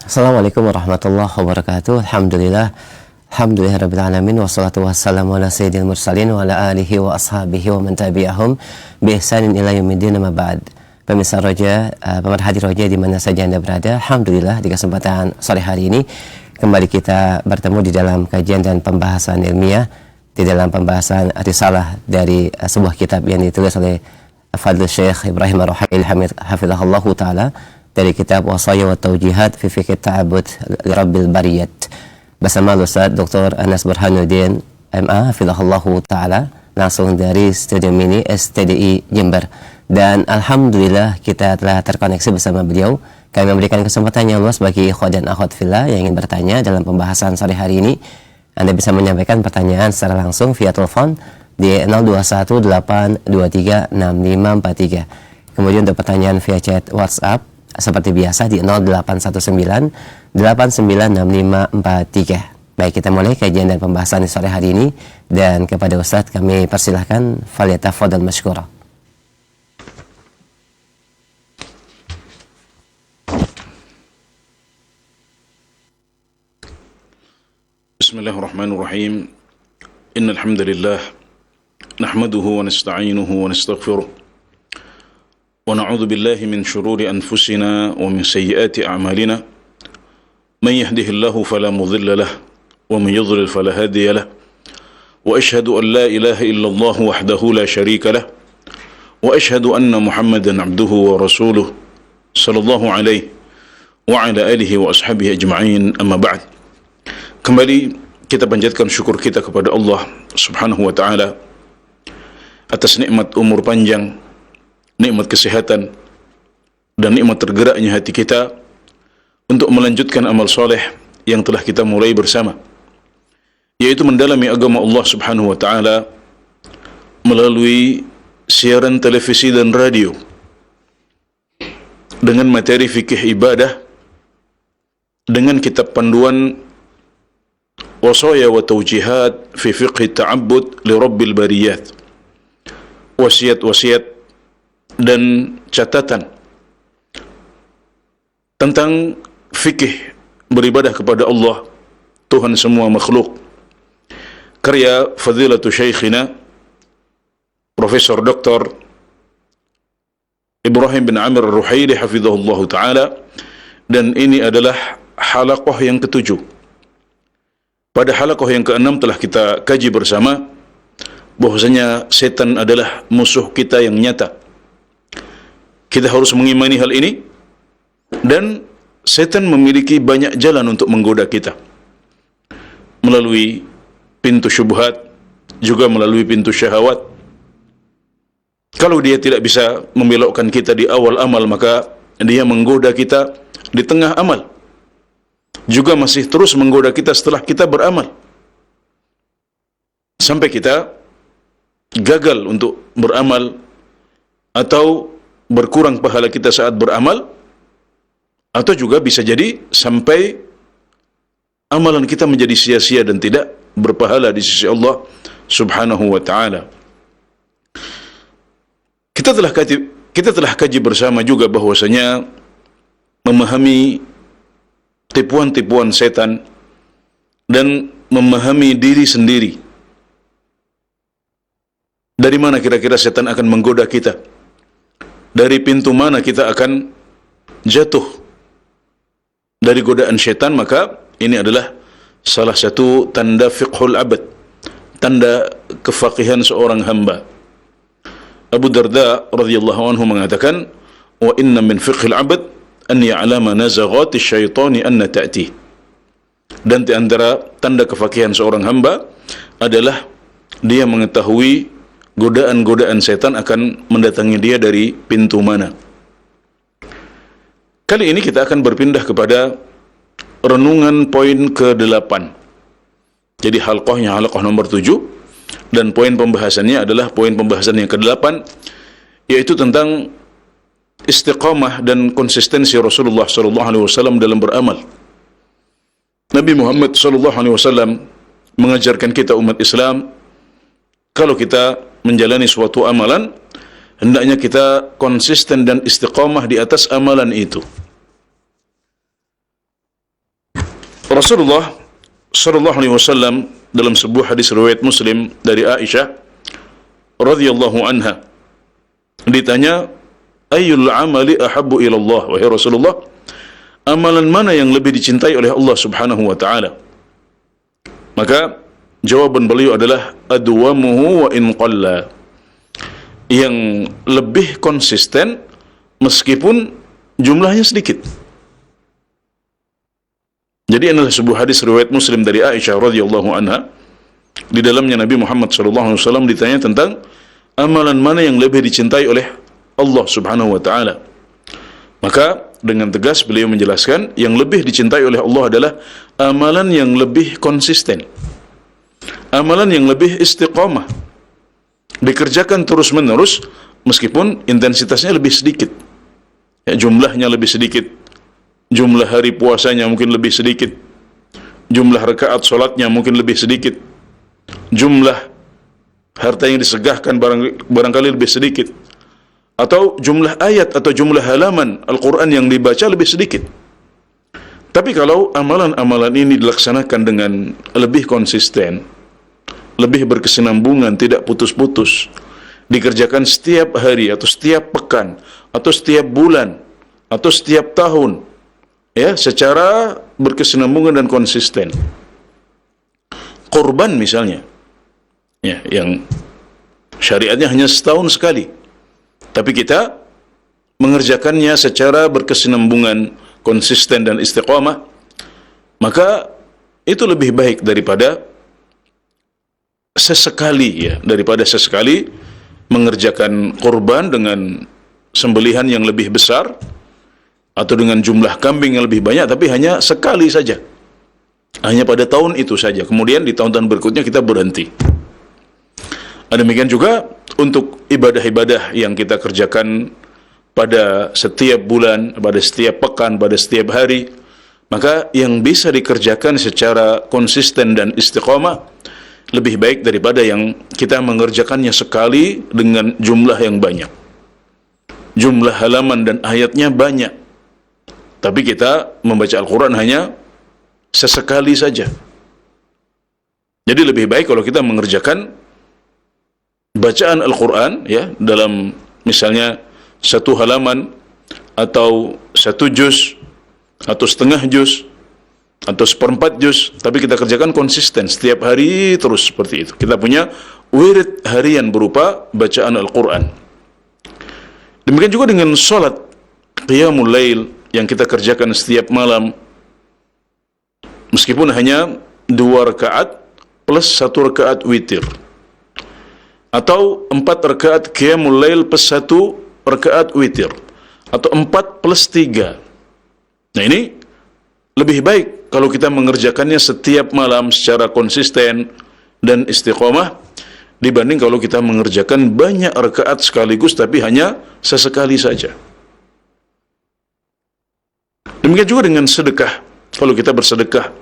Assalamualaikum warahmatullahi wabarakatuh. Alhamdulillah rabbil alamin, wassalatu wassalamu ala sayyidil mursalin wa ala alihi wa ashabihi wa man tabi'ahum bi ihsanin ila yaumiddin, amma ba'd. Pemirsa Roja, pemerhati Roja di mana saja Anda berada, alhamdulillah di kesempatan sore hari ini kembali kita bertemu di dalam kajian dan pembahasan ilmiah, di dalam pembahasan risalah dari sebuah kitab yang ditulis oleh Fadil Syekh Ibrahim Ar-Ruhail hafizahullahu taala, dari kitab Wasaya wa Taujihat fi Fiqh Ta'abbud li Rabbil Bariyat bersama Ustaz Dr. Anas Burhanuddin MA hafizahullahu taala, langsung dari Studio Mini STDI Jember. Dan alhamdulillah kita telah terkoneksi bersama beliau. Kami memberikan kesempatan yang luas bagi ikhwan dan akhwat fillah yang ingin bertanya dalam pembahasan sore hari ini. Anda bisa menyampaikan pertanyaan secara langsung via telepon di 0218236543. Kemudian untuk pertanyaan via chat WhatsApp seperti biasa di 0819896543. Baik, kita mulai kajian dan pembahasan di sore hari ini, dan kepada Ustadz kami persilahkan, falyatafadhal mashkura. Bismillahirrahmanirrahim. Innal hamdalillah nahmaduhu wa nasta'inuhu wa nastaghfiruh. ونعوذ بالله من شرور أنفسنا ومن سيئات أعمالنا من يهده الله فلا مضل له ومن يضلل فلا هادي له وأشهد أن لا إله إلا الله وحده لا شريك له وأشهد أن محمدا عبده ورسوله صلى الله عليه وعلى آله وأصحابه أجمعين. أما بعد. Kembali kita panjatkan syukur kita kepada Allah Subhanahu wa taala atas nikmat umur panjang, nikmat kesehatan, dan nikmat tergeraknya hati kita untuk melanjutkan amal soleh yang telah kita mulai bersama, yaitu mendalami agama Allah Subhanahu wa taala melalui siaran televisi dan radio dengan materi fikih ibadah, dengan kitab panduan Wasaya wa Taujihat fi Fiqh Ta'abbud li Rabbil Bariyat, wasiat-wasiat dan catatan tentang fikih beribadah kepada Allah, Tuhan semua makhluk, karya Fadilatu Syekhina Profesor Dr. Ibrahim bin Amir Ar-Ruhaili hafizahullah ta'ala. Dan ini adalah halaqah yang ke-7. Pada halaqah yang ke-6 telah kita kaji bersama bahwasanya setan adalah musuh kita yang nyata. Kita harus mengimani hal ini, dan setan memiliki banyak jalan untuk menggoda kita, melalui pintu syubhat, juga melalui pintu syahwat. Kalau dia tidak bisa membelokkan kita di awal amal, maka dia menggoda kita di tengah amal, juga masih terus menggoda kita setelah kita beramal, sampai kita gagal untuk beramal, atau berkurang pahala kita saat beramal, atau juga bisa jadi sampai amalan kita menjadi sia-sia dan tidak berpahala di sisi Allah Subhanahu wa taala. Kita telah kaji bersama juga bahwasanya memahami tipuan-tipuan setan dan memahami diri sendiri, dari mana kira-kira setan akan menggoda kita, dari pintu mana kita akan jatuh dari godaan syaitan, maka ini adalah salah satu tanda fiqhul abad, tanda kefaqihan seorang hamba. Abu Darda radhiyallahu anhu mengatakan, wa inna min fiqhil abad an ya'lama nazaghati syaitani anna ta'ti. Dan di antara tanda kefaqihan seorang hamba adalah dia mengetahui godaan-godaan setan akan mendatangi dia dari pintu mana. Kali ini kita akan berpindah kepada renungan poin ke-8. Jadi halqahnya halqah nomor 7, dan poin pembahasannya adalah poin pembahasan yang ke-8, yaitu tentang istiqamah dan konsistensi Rasulullah SAW dalam beramal. Nabi Muhammad SAW mengajarkan kita umat Islam, kalau kita menjalani suatu amalan, hendaknya kita konsisten dan istiqamah di atas amalan itu. Rasulullah sallallahu alaihi wasallam dalam sebuah hadis riwayat Muslim dari Aisyah radhiyallahu anha ditanya, ayyul amali ahabbu ila Allah, wahai Rasulullah, amalan mana yang lebih dicintai oleh Allah Subhanahu wa taala? Maka jawaban beliau adalah adwamuhu wa in qalla, yang lebih konsisten meskipun jumlahnya sedikit. Jadi inilah sebuah hadis riwayat Muslim dari Aisyah radhiyallahu anha. Di dalamnya Nabi Muhammad sallallahu alaihi wasallam ditanya tentang amalan mana yang lebih dicintai oleh Allah Subhanahu wa taala. Maka dengan tegas beliau menjelaskan yang lebih dicintai oleh Allah adalah amalan yang lebih konsisten, amalan yang lebih istiqamah, dikerjakan terus-menerus meskipun intensitasnya lebih sedikit, ya, jumlahnya lebih sedikit, jumlah hari puasanya mungkin lebih sedikit, jumlah rakaat solatnya mungkin lebih sedikit, jumlah harta yang disegahkan barangkali lebih sedikit, atau jumlah ayat atau jumlah halaman Al-Quran yang dibaca lebih sedikit. Tapi kalau amalan-amalan ini dilaksanakan dengan lebih konsisten, lebih berkesinambungan, tidak putus-putus, dikerjakan setiap hari atau setiap pekan atau setiap bulan atau setiap tahun, ya, secara berkesinambungan dan konsisten. Kurban misalnya, ya, yang syariatnya hanya setahun sekali, tapi kita mengerjakannya secara berkesinambungan, konsisten dan istiqamah, maka itu lebih baik daripada sesekali, ya, daripada sesekali mengerjakan kurban dengan sembelihan yang lebih besar atau dengan jumlah kambing yang lebih banyak, tapi hanya sekali saja, hanya pada tahun itu saja, kemudian di tahun-tahun berikutnya kita berhenti. Demikian juga untuk ibadah-ibadah yang kita kerjakan pada setiap bulan, pada setiap pekan, pada setiap hari, maka yang bisa dikerjakan secara konsisten dan istiqamah lebih baik daripada yang kita mengerjakannya sekali dengan jumlah yang banyak, jumlah halaman dan ayatnya banyak, tapi kita membaca Al-Quran hanya sesekali saja. Jadi lebih baik kalau kita mengerjakan bacaan Al-Quran, ya, dalam misalnya satu halaman atau satu juz atau setengah juz atau seperempat juz, tapi kita kerjakan konsisten setiap hari terus seperti itu. Kita punya wirid harian berupa bacaan Al-Quran. Demikian juga dengan salat qiyamul lail yang kita kerjakan setiap malam, meskipun hanya 2 rakaat plus 1 rakaat witir, atau 4 rakaat qiyamul lail plus 1 rakaat witir, atau 4 plus 3. Nah, ini lebih baik kalau kita mengerjakannya setiap malam secara konsisten dan istiqamah dibanding kalau kita mengerjakan banyak rakaat sekaligus tapi hanya sesekali saja. Demikian juga dengan sedekah. Kalau kita bersedekah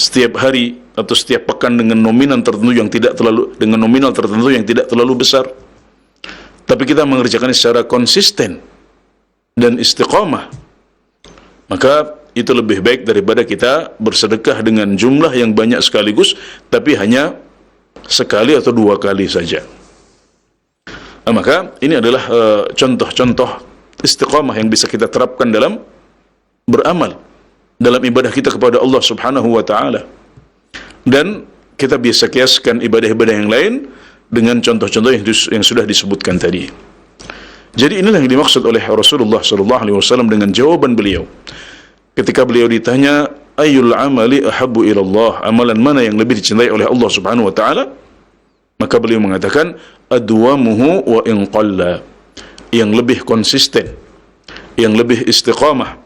setiap hari atau setiap pekan dengan nominal tertentu yang tidak terlalu besar, tapi kita mengerjakannya secara konsisten dan istiqamah, maka itu lebih baik daripada kita bersedekah dengan jumlah yang banyak sekaligus tapi hanya sekali atau 2 kali saja. Maka ini adalah contoh-contoh istiqamah yang bisa kita terapkan dalam beramal, dalam ibadah kita kepada Allah Subhanahu wa taala. Dan kita bisa kiaskan ibadah-ibadah yang lain dengan contoh-contoh yang sudah disebutkan tadi. Jadi inilah yang dimaksud oleh Rasulullah sallallahu alaihi wasallam dengan jawaban beliau ketika beliau ditanya, ayyul amali ahabbu ila Allah, amalan mana yang lebih dicintai oleh Allah Subhanahu wa taala? Maka beliau mengatakan, adwamuhu wa in qalla, yang lebih konsisten, yang lebih istiqamah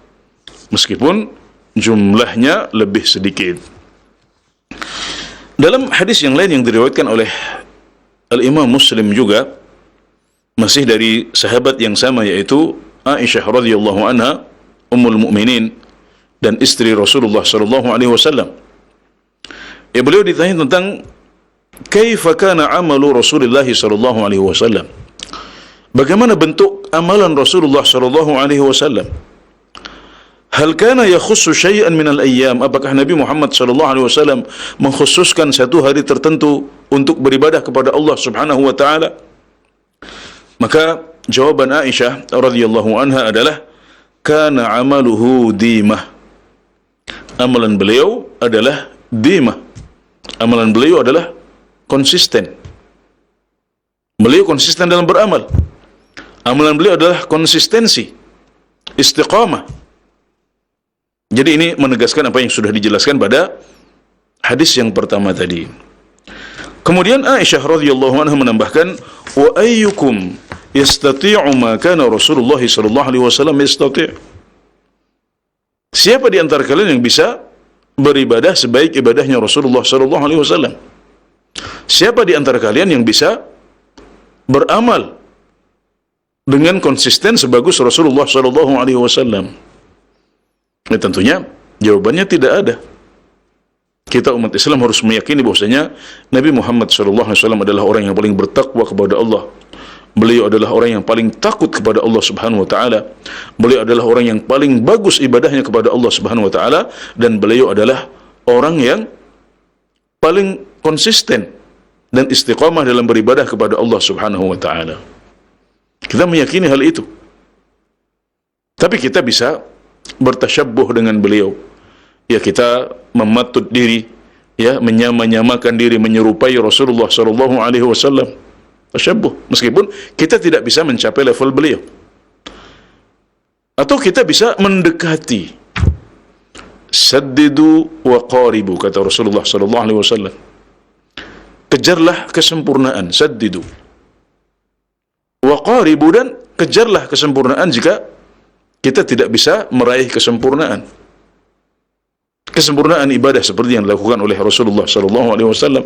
meskipun jumlahnya lebih sedikit. Dalam hadis yang lain yang diriwayatkan oleh Al-Imam Muslim juga, masih dari sahabat yang sama, yaitu Aisyah radhiyallahu anha, ummul mukminin dan istri Rasulullah sallallahu alaihi wasallam. Ya, beliau ditanya tentang kaifa kana amalu Rasulullah sallallahu alaihi wasallam, bagaimana bentuk amalan Rasulullah sallallahu alaihi wasallam. Hal kana yakhussu syai'an minal ayyam? Apakah Nabi Muhammad sallallahu alaihi wasallam mengkhususkan satu hari tertentu untuk beribadah kepada Allah Subhanahu wa taala? Maka jawaban Aisyah radhiyallahu anha adalah kana amaluhu dimah. Amalan beliau adalah dimah. Amalan beliau adalah konsisten. Beliau konsisten dalam beramal. Amalan beliau adalah konsistensi, istiqamah. Jadi ini menegaskan apa yang sudah dijelaskan pada hadis yang pertama tadi. Kemudian Aisyah radhiyallahu anha menambahkan, wa ayyukum yastati'u ma kana Rasulullah sallallahu alaihi wasallam yastati'. Siapa di antara kalian yang bisa beribadah sebaik ibadahnya Rasulullah sallallahu alaihi wasallam? Siapa di antara kalian yang bisa beramal dengan konsisten sebagus Rasulullah sallallahu alaihi wasallam? Tentunya jawabannya tidak ada. Kita umat Islam harus meyakini bahwasanya Nabi Muhammad sallallahu alaihi wasallam adalah orang yang paling bertakwa kepada Allah. Beliau adalah orang yang paling takut kepada Allah Subhanahu wa taala. Beliau adalah orang yang paling bagus ibadahnya kepada Allah Subhanahu wa taala, dan beliau adalah orang yang paling konsisten dan istiqamah dalam beribadah kepada Allah Subhanahu wa taala. Kita meyakini hal itu. Tapi kita bisa bertasyabbuh dengan beliau. Ya, kita mematut diri, ya, menyamakan diri, menyerupai Rasulullah sallallahu alaihi wasallam. Tasyabbuh, meskipun kita tidak bisa mencapai level beliau. Atau kita bisa mendekati. Saddidu wa qaribu, kata Rasulullah sallallahu alaihi wasallam. Kejarlah kesempurnaan, saddidu. Wa qaribu, dan kejarlah kesempurnaan jika kita tidak bisa meraih kesempurnaan. Kesempurnaan ibadah seperti yang dilakukan oleh Rasulullah sallallahu alaihi wasallam,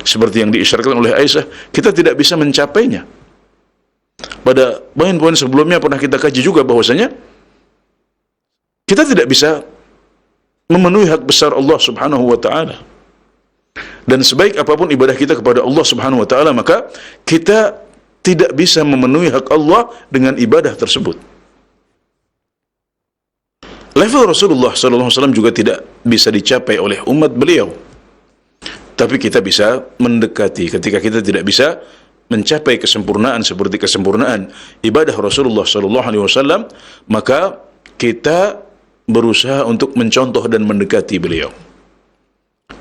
seperti yang diisyaratkan oleh Aisyah, kita tidak bisa mencapainya. Pada poin-poin sebelumnya pernah kita kaji juga bahwasanya kita tidak bisa memenuhi hak besar Allah Subhanahu wa taala. Dan sebaik apapun ibadah kita kepada Allah Subhanahu wa taala, maka kita tidak bisa memenuhi hak Allah dengan ibadah tersebut. Level Rasulullah sallallahu alaihi wasallam juga tidak bisa dicapai oleh umat beliau. Tapi kita bisa mendekati. Ketika kita tidak bisa mencapai kesempurnaan seperti kesempurnaan ibadah Rasulullah sallallahu alaihi wasallam, maka kita berusaha untuk mencontoh dan mendekati beliau.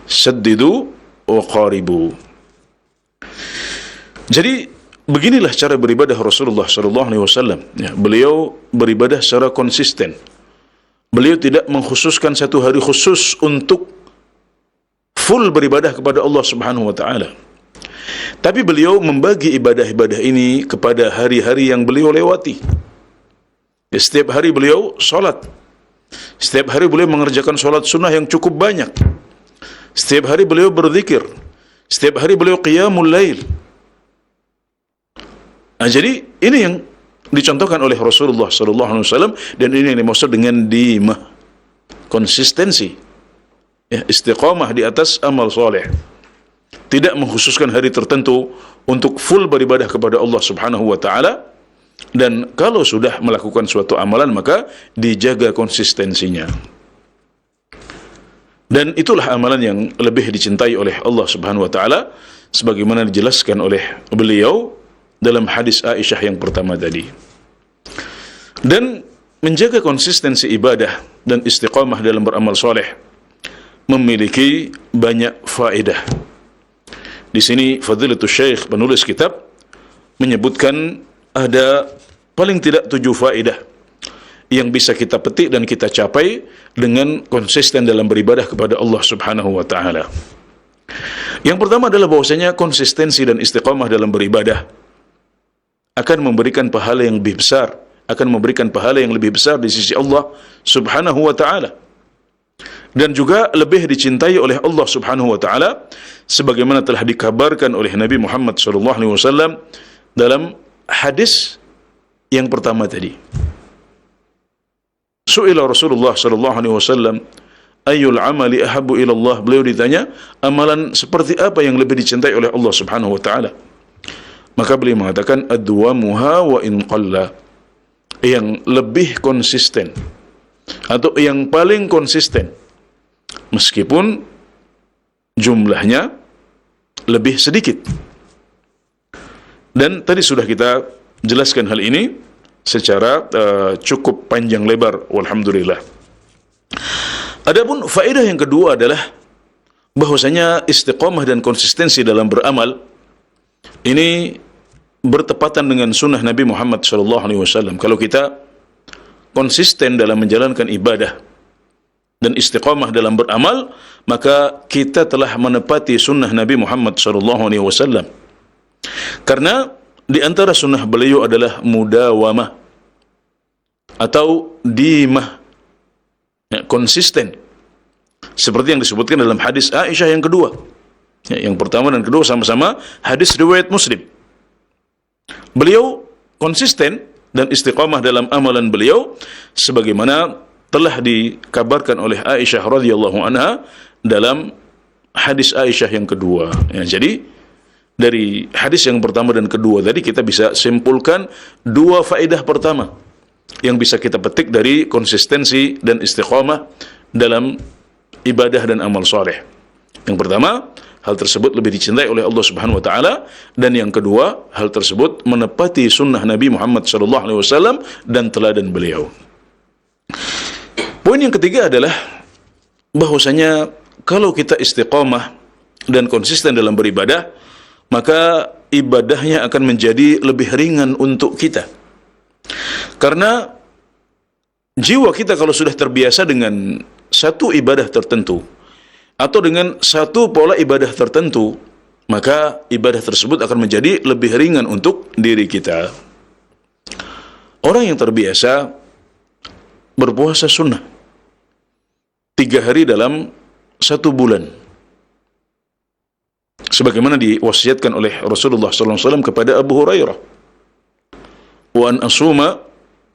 Saddidu wa qaribu. Jadi beginilah cara beribadah Rasulullah sallallahu alaihi wasallam. Ya, beliau beribadah secara konsisten. Beliau tidak mengkhususkan satu hari khusus untuk full beribadah kepada Allah Subhanahu wa taala. Tapi beliau membagi ibadah-ibadah ini kepada hari-hari yang beliau lewati. Setiap hari beliau salat. Setiap hari beliau mengerjakan salat sunnah yang cukup banyak. Setiap hari beliau berzikir. Setiap hari beliau qiyamul lail. Nah, jadi ini yang dicontohkan oleh Rasulullah sallallahu alaihi wasallam, dan ini yang dimaksud dengan dimah, konsistensi, ya, istiqamah di atas amal soleh. Tidak mengkhususkan hari tertentu untuk full beribadah kepada Allah Subhanahu wa taala, dan kalau sudah melakukan suatu amalan maka dijaga konsistensinya. Dan itulah amalan yang lebih dicintai oleh Allah Subhanahu wa taala, sebagaimana dijelaskan oleh beliau dalam hadis Aisyah yang pertama tadi. Dan menjaga konsistensi ibadah dan istiqamah dalam beramal soleh memiliki banyak faedah. Di sini Fadilatul Syekh penulis kitab menyebutkan ada paling tidak 7 faedah yang bisa kita petik dan kita capai dengan konsisten dalam beribadah kepada Allah Subhanahu wa taala. Yang pertama adalah bahwasanya konsistensi dan istiqamah dalam beribadah akan memberikan pahala yang lebih besar, akan memberikan pahala yang lebih besar di sisi Allah Subhanahu wa taala, dan juga lebih dicintai oleh Allah Subhanahu wa taala sebagaimana telah dikabarkan oleh Nabi Muhammad sallallahu alaihi wasallam dalam hadis yang pertama tadi. Su'ila Rasulullah sallallahu alaihi wasallam, ayyul amali ahabbu ila Allah? Beliau ditanya, amalan seperti apa yang lebih dicintai oleh Allah Subhanahu wa taala? Maka beliau mengatakan, adwamuha wa in qalla, yang lebih konsisten, atau yang paling konsisten, meskipun jumlahnya lebih sedikit. Dan tadi sudah kita jelaskan hal ini secara cukup panjang lebar, walhamdulillah. Adapun faedah yang kedua adalah bahwasanya istiqamah dan konsistensi dalam beramal ini bertepatan dengan sunnah Nabi Muhammad SAW. Kalau kita konsisten dalam menjalankan ibadah dan istiqamah dalam beramal, maka kita telah menepati sunnah Nabi Muhammad SAW. Karena di antara sunnah beliau adalah mudawamah atau dimah, ya, konsisten. Seperti yang disebutkan dalam hadis Aisyah yang kedua. Ya, yang pertama dan kedua sama-sama hadis riwayat Muslim. Beliau konsisten dan istiqamah dalam amalan beliau sebagaimana telah dikabarkan oleh Aisyah radhiyallahu anha dalam hadis Aisyah yang kedua. Ya, jadi dari hadis yang pertama dan kedua tadi kita bisa simpulkan dua faedah pertama yang bisa kita petik dari konsistensi dan istiqamah dalam ibadah dan amal soleh. Yang pertama, hal tersebut lebih dicintai oleh Allah Subhanahu wa taala, dan yang kedua, hal tersebut menepati sunnah Nabi Muhammad SAW dan teladan beliau. Poin yang ketiga adalah bahwasanya kalau kita istiqamah dan konsisten dalam beribadah, maka ibadahnya akan menjadi lebih ringan untuk kita. Karena jiwa kita kalau sudah terbiasa dengan satu ibadah tertentu atau dengan satu pola ibadah tertentu, maka ibadah tersebut akan menjadi lebih ringan untuk diri kita. Orang yang terbiasa berpuasa sunnah 3 hari dalam 1 bulan, sebagaimana diwasiatkan oleh Rasulullah SAW kepada Abu Hurairah, wa an asuma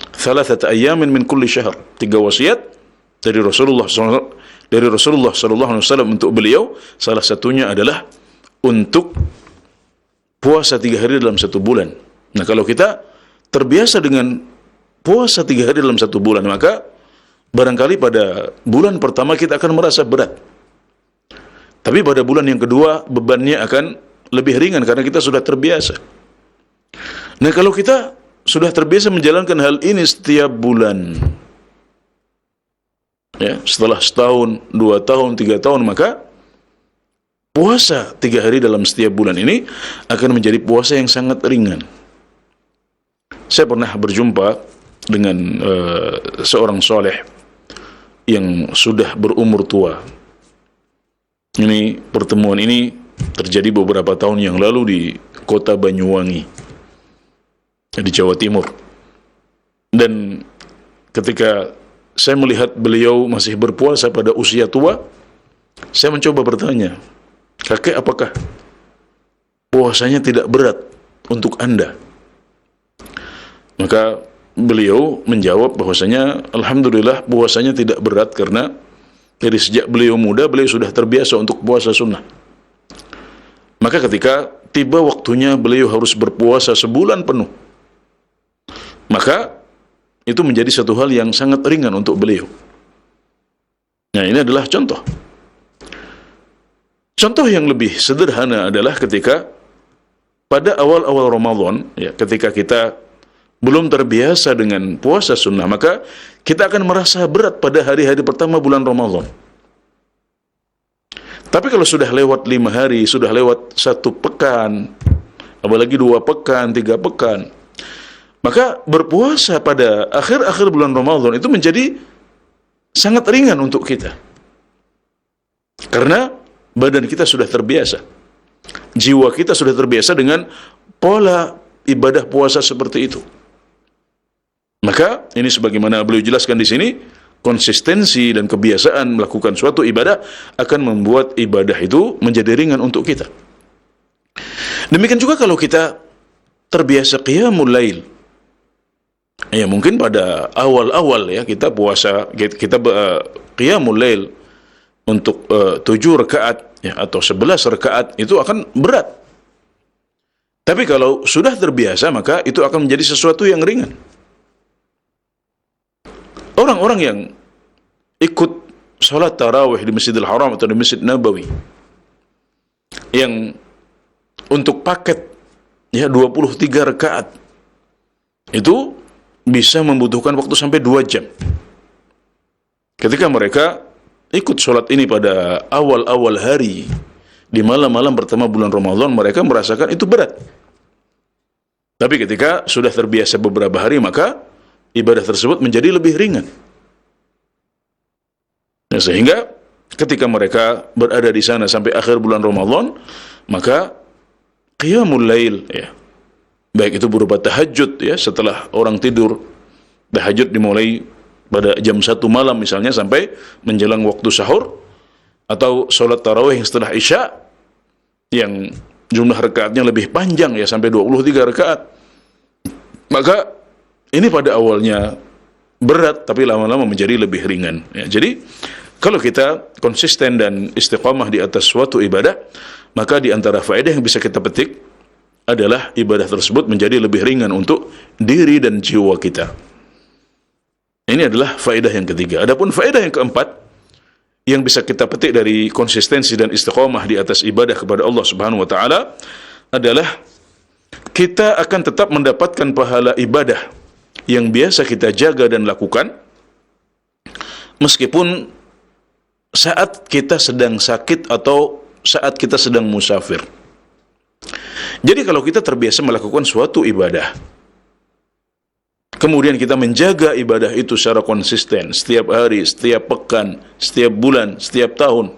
3 ayyamin min kulli syahr. 3 wasiat dari Rasulullah SAW untuk beliau. Salah satunya adalah untuk puasa 3 hari dalam 1 bulan. Nah, kalau kita terbiasa dengan puasa 3 hari dalam 1 bulan, maka barangkali pada bulan pertama kita akan merasa berat. Tapi pada bulan yang kedua bebannya akan lebih ringan karena kita sudah terbiasa. Nah, kalau kita sudah terbiasa menjalankan hal ini setiap bulan, ya, setelah setahun, 2 tahun, 3 tahun, maka puasa 3 hari dalam setiap bulan ini akan menjadi puasa yang sangat ringan. Saya pernah berjumpa dengan seorang soleh yang sudah berumur tua. Ini pertemuan ini terjadi beberapa tahun yang lalu di kota Banyuwangi, di Jawa Timur. Dan ketika saya melihat beliau masih berpuasa pada usia tua, saya mencoba bertanya, "Kakek, apakah puasanya tidak berat untuk Anda?" Maka beliau menjawab bahwasanya alhamdulillah puasanya tidak berat karena dari sejak beliau muda, beliau sudah terbiasa untuk puasa sunnah. Maka ketika tiba waktunya beliau harus berpuasa sebulan penuh, maka itu menjadi satu hal yang sangat ringan untuk beliau. Nah, ini adalah contoh. Contoh yang lebih sederhana adalah ketika pada awal-awal Ramadan, ya, ketika kita belum terbiasa dengan puasa sunnah, maka kita akan merasa berat pada hari-hari pertama bulan Ramadan. Tapi kalau sudah lewat 5 hari, sudah lewat 1 pekan, apalagi 2 pekan, 3 pekan, maka berpuasa pada akhir-akhir bulan Ramadan itu menjadi sangat ringan untuk kita. Karena badan kita sudah terbiasa, jiwa kita sudah terbiasa dengan pola ibadah puasa seperti itu. Maka ini sebagaimana beliau jelaskan di sini, konsistensi dan kebiasaan melakukan suatu ibadah akan membuat ibadah itu menjadi ringan untuk kita. Demikian juga kalau kita terbiasa qiyamul lail. Ya, mungkin pada awal-awal ya kita puasa, kita qiyamul lail untuk 7 rakaat ya, atau 11 rakaat itu akan berat. Tapi kalau sudah terbiasa, maka itu akan menjadi sesuatu yang ringan. Orang-orang yang ikut sholat tarawih di Masjidil Haram atau di Masjid Nabawi yang untuk paket ya 23 rakaat itu bisa membutuhkan waktu sampai 2 jam. Ketika mereka ikut sholat ini pada awal-awal hari di malam-malam pertama bulan Ramadan, mereka merasakan itu berat. Tapi ketika sudah terbiasa beberapa hari, maka ibadah tersebut menjadi lebih ringan. Nah, sehingga ketika mereka berada di sana sampai akhir bulan Ramadan, maka qiyamul lail, ya, baik itu berupa tahajud, ya, setelah orang tidur, tahajud dimulai pada jam 1 malam misalnya sampai menjelang waktu sahur, atau sholat tarawih setelah isya yang jumlah rakaatnya lebih panjang, ya, sampai 23 rakaat. Maka ini pada awalnya berat, tapi lama-lama menjadi lebih ringan, ya. Jadi kalau kita konsisten dan istiqamah di atas suatu ibadah, maka di antara faedah yang bisa kita petik adalah ibadah tersebut menjadi lebih ringan untuk diri dan jiwa kita. Ini adalah faedah yang ketiga. Adapun faedah yang keempat yang bisa kita petik dari konsistensi dan istiqamah di atas ibadah kepada Allah Subhanahu wa taala adalah kita akan tetap mendapatkan pahala ibadah yang biasa kita jaga dan lakukan meskipun saat kita sedang sakit atau saat kita sedang musafir. Jadi kalau kita terbiasa melakukan suatu ibadah, kemudian kita menjaga ibadah itu secara konsisten, setiap hari, setiap pekan, setiap bulan, setiap tahun.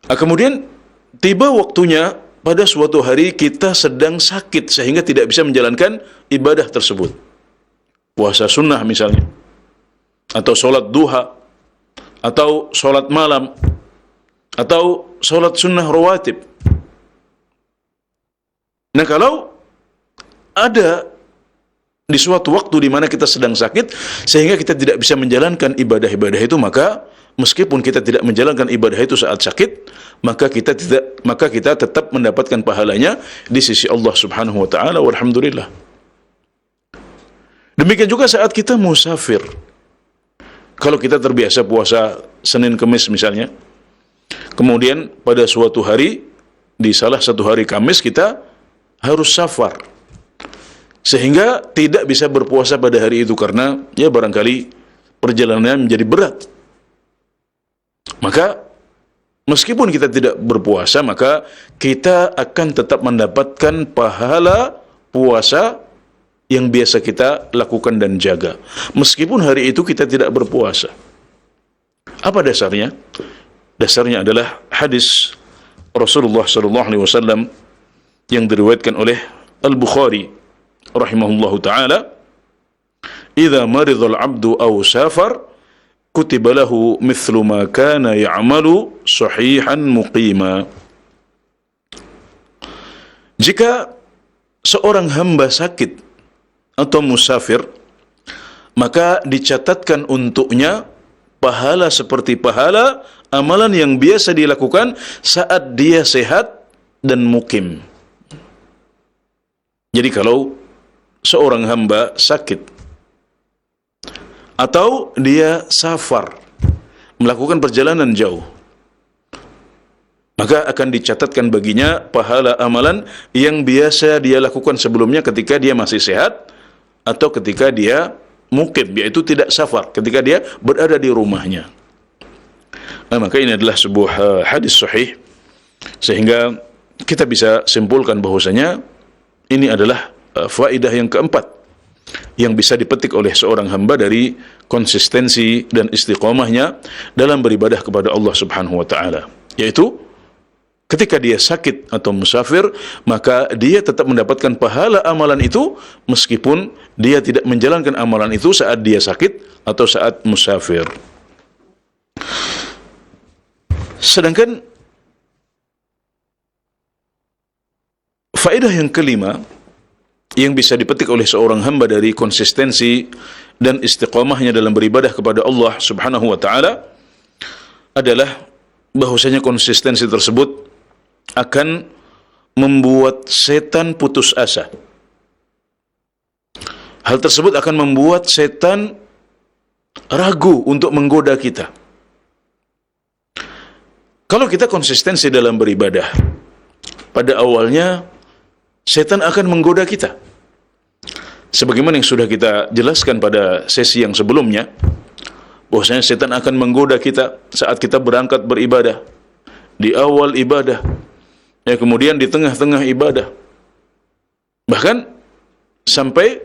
Kemudian tiba waktunya pada suatu hari kita sedang sakit sehingga tidak bisa menjalankan ibadah tersebut. Puasa sunnah misalnya, atau sholat duha, atau sholat malam, atau sholat sunnah rawatib. Nah, kalau ada di suatu waktu di mana kita sedang sakit sehingga kita tidak bisa menjalankan ibadah-ibadah itu, maka meskipun kita tidak menjalankan ibadah itu saat sakit, maka kita tetap mendapatkan pahalanya di sisi Allah Subhanahu wa taala, walhamdulillah. Demikian juga saat kita musafir. Kalau kita terbiasa puasa Senin Kamis misalnya, kemudian pada suatu hari, di salah satu hari Kamis kita harus safar, sehingga tidak bisa berpuasa pada hari itu karena ya barangkali perjalanannya menjadi berat. Maka meskipun kita tidak berpuasa, maka kita akan tetap mendapatkan pahala puasa yang biasa kita lakukan dan jaga, meskipun hari itu kita tidak berpuasa. Apa dasarnya? Dasarnya adalah hadis Rasulullah SAW yang diriwayatkan oleh Al-Bukhari rahimahullahu ta'ala, "Idza maridha al-'abdu aw safar, kutiba lahu mithlu ma kana ya'malu sahihan muqima." Jika seorang hamba sakit atau musafir, maka dicatatkan untuknya pahala seperti pahala amalan yang biasa dilakukan saat dia sehat dan mukim. Jadi kalau seorang hamba sakit atau dia safar, melakukan perjalanan jauh, maka akan dicatatkan baginya pahala amalan yang biasa dia lakukan sebelumnya ketika dia masih sehat atau ketika dia mukim, yaitu tidak safar, ketika dia berada di rumahnya. Maka ini adalah sebuah hadis sahih, sehingga kita bisa simpulkan bahwasanya ini adalah faedah yang keempat yang bisa dipetik oleh seorang hamba dari konsistensi dan istiqomahnya dalam beribadah kepada Allah Subhanahu wa taala, yaitu ketika dia sakit atau musafir, maka dia tetap mendapatkan pahala amalan itu meskipun dia tidak menjalankan amalan itu saat dia sakit atau saat musafir. Sedangkan faedah yang kelima yang bisa dipetik oleh seorang hamba dari konsistensi dan istiqamahnya dalam beribadah kepada Allah Subhanahu wa taala adalah bahwasanya konsistensi tersebut akan membuat setan putus asa. Hal tersebut akan membuat setan ragu untuk menggoda kita. Kalau kita konsistensi dalam beribadah, pada awalnya setan akan menggoda kita. Sebagaimana yang sudah kita jelaskan pada sesi yang sebelumnya, bahwasanya setan akan menggoda kita saat kita berangkat beribadah, di awal ibadah, ya kemudian di tengah-tengah ibadah, bahkan sampai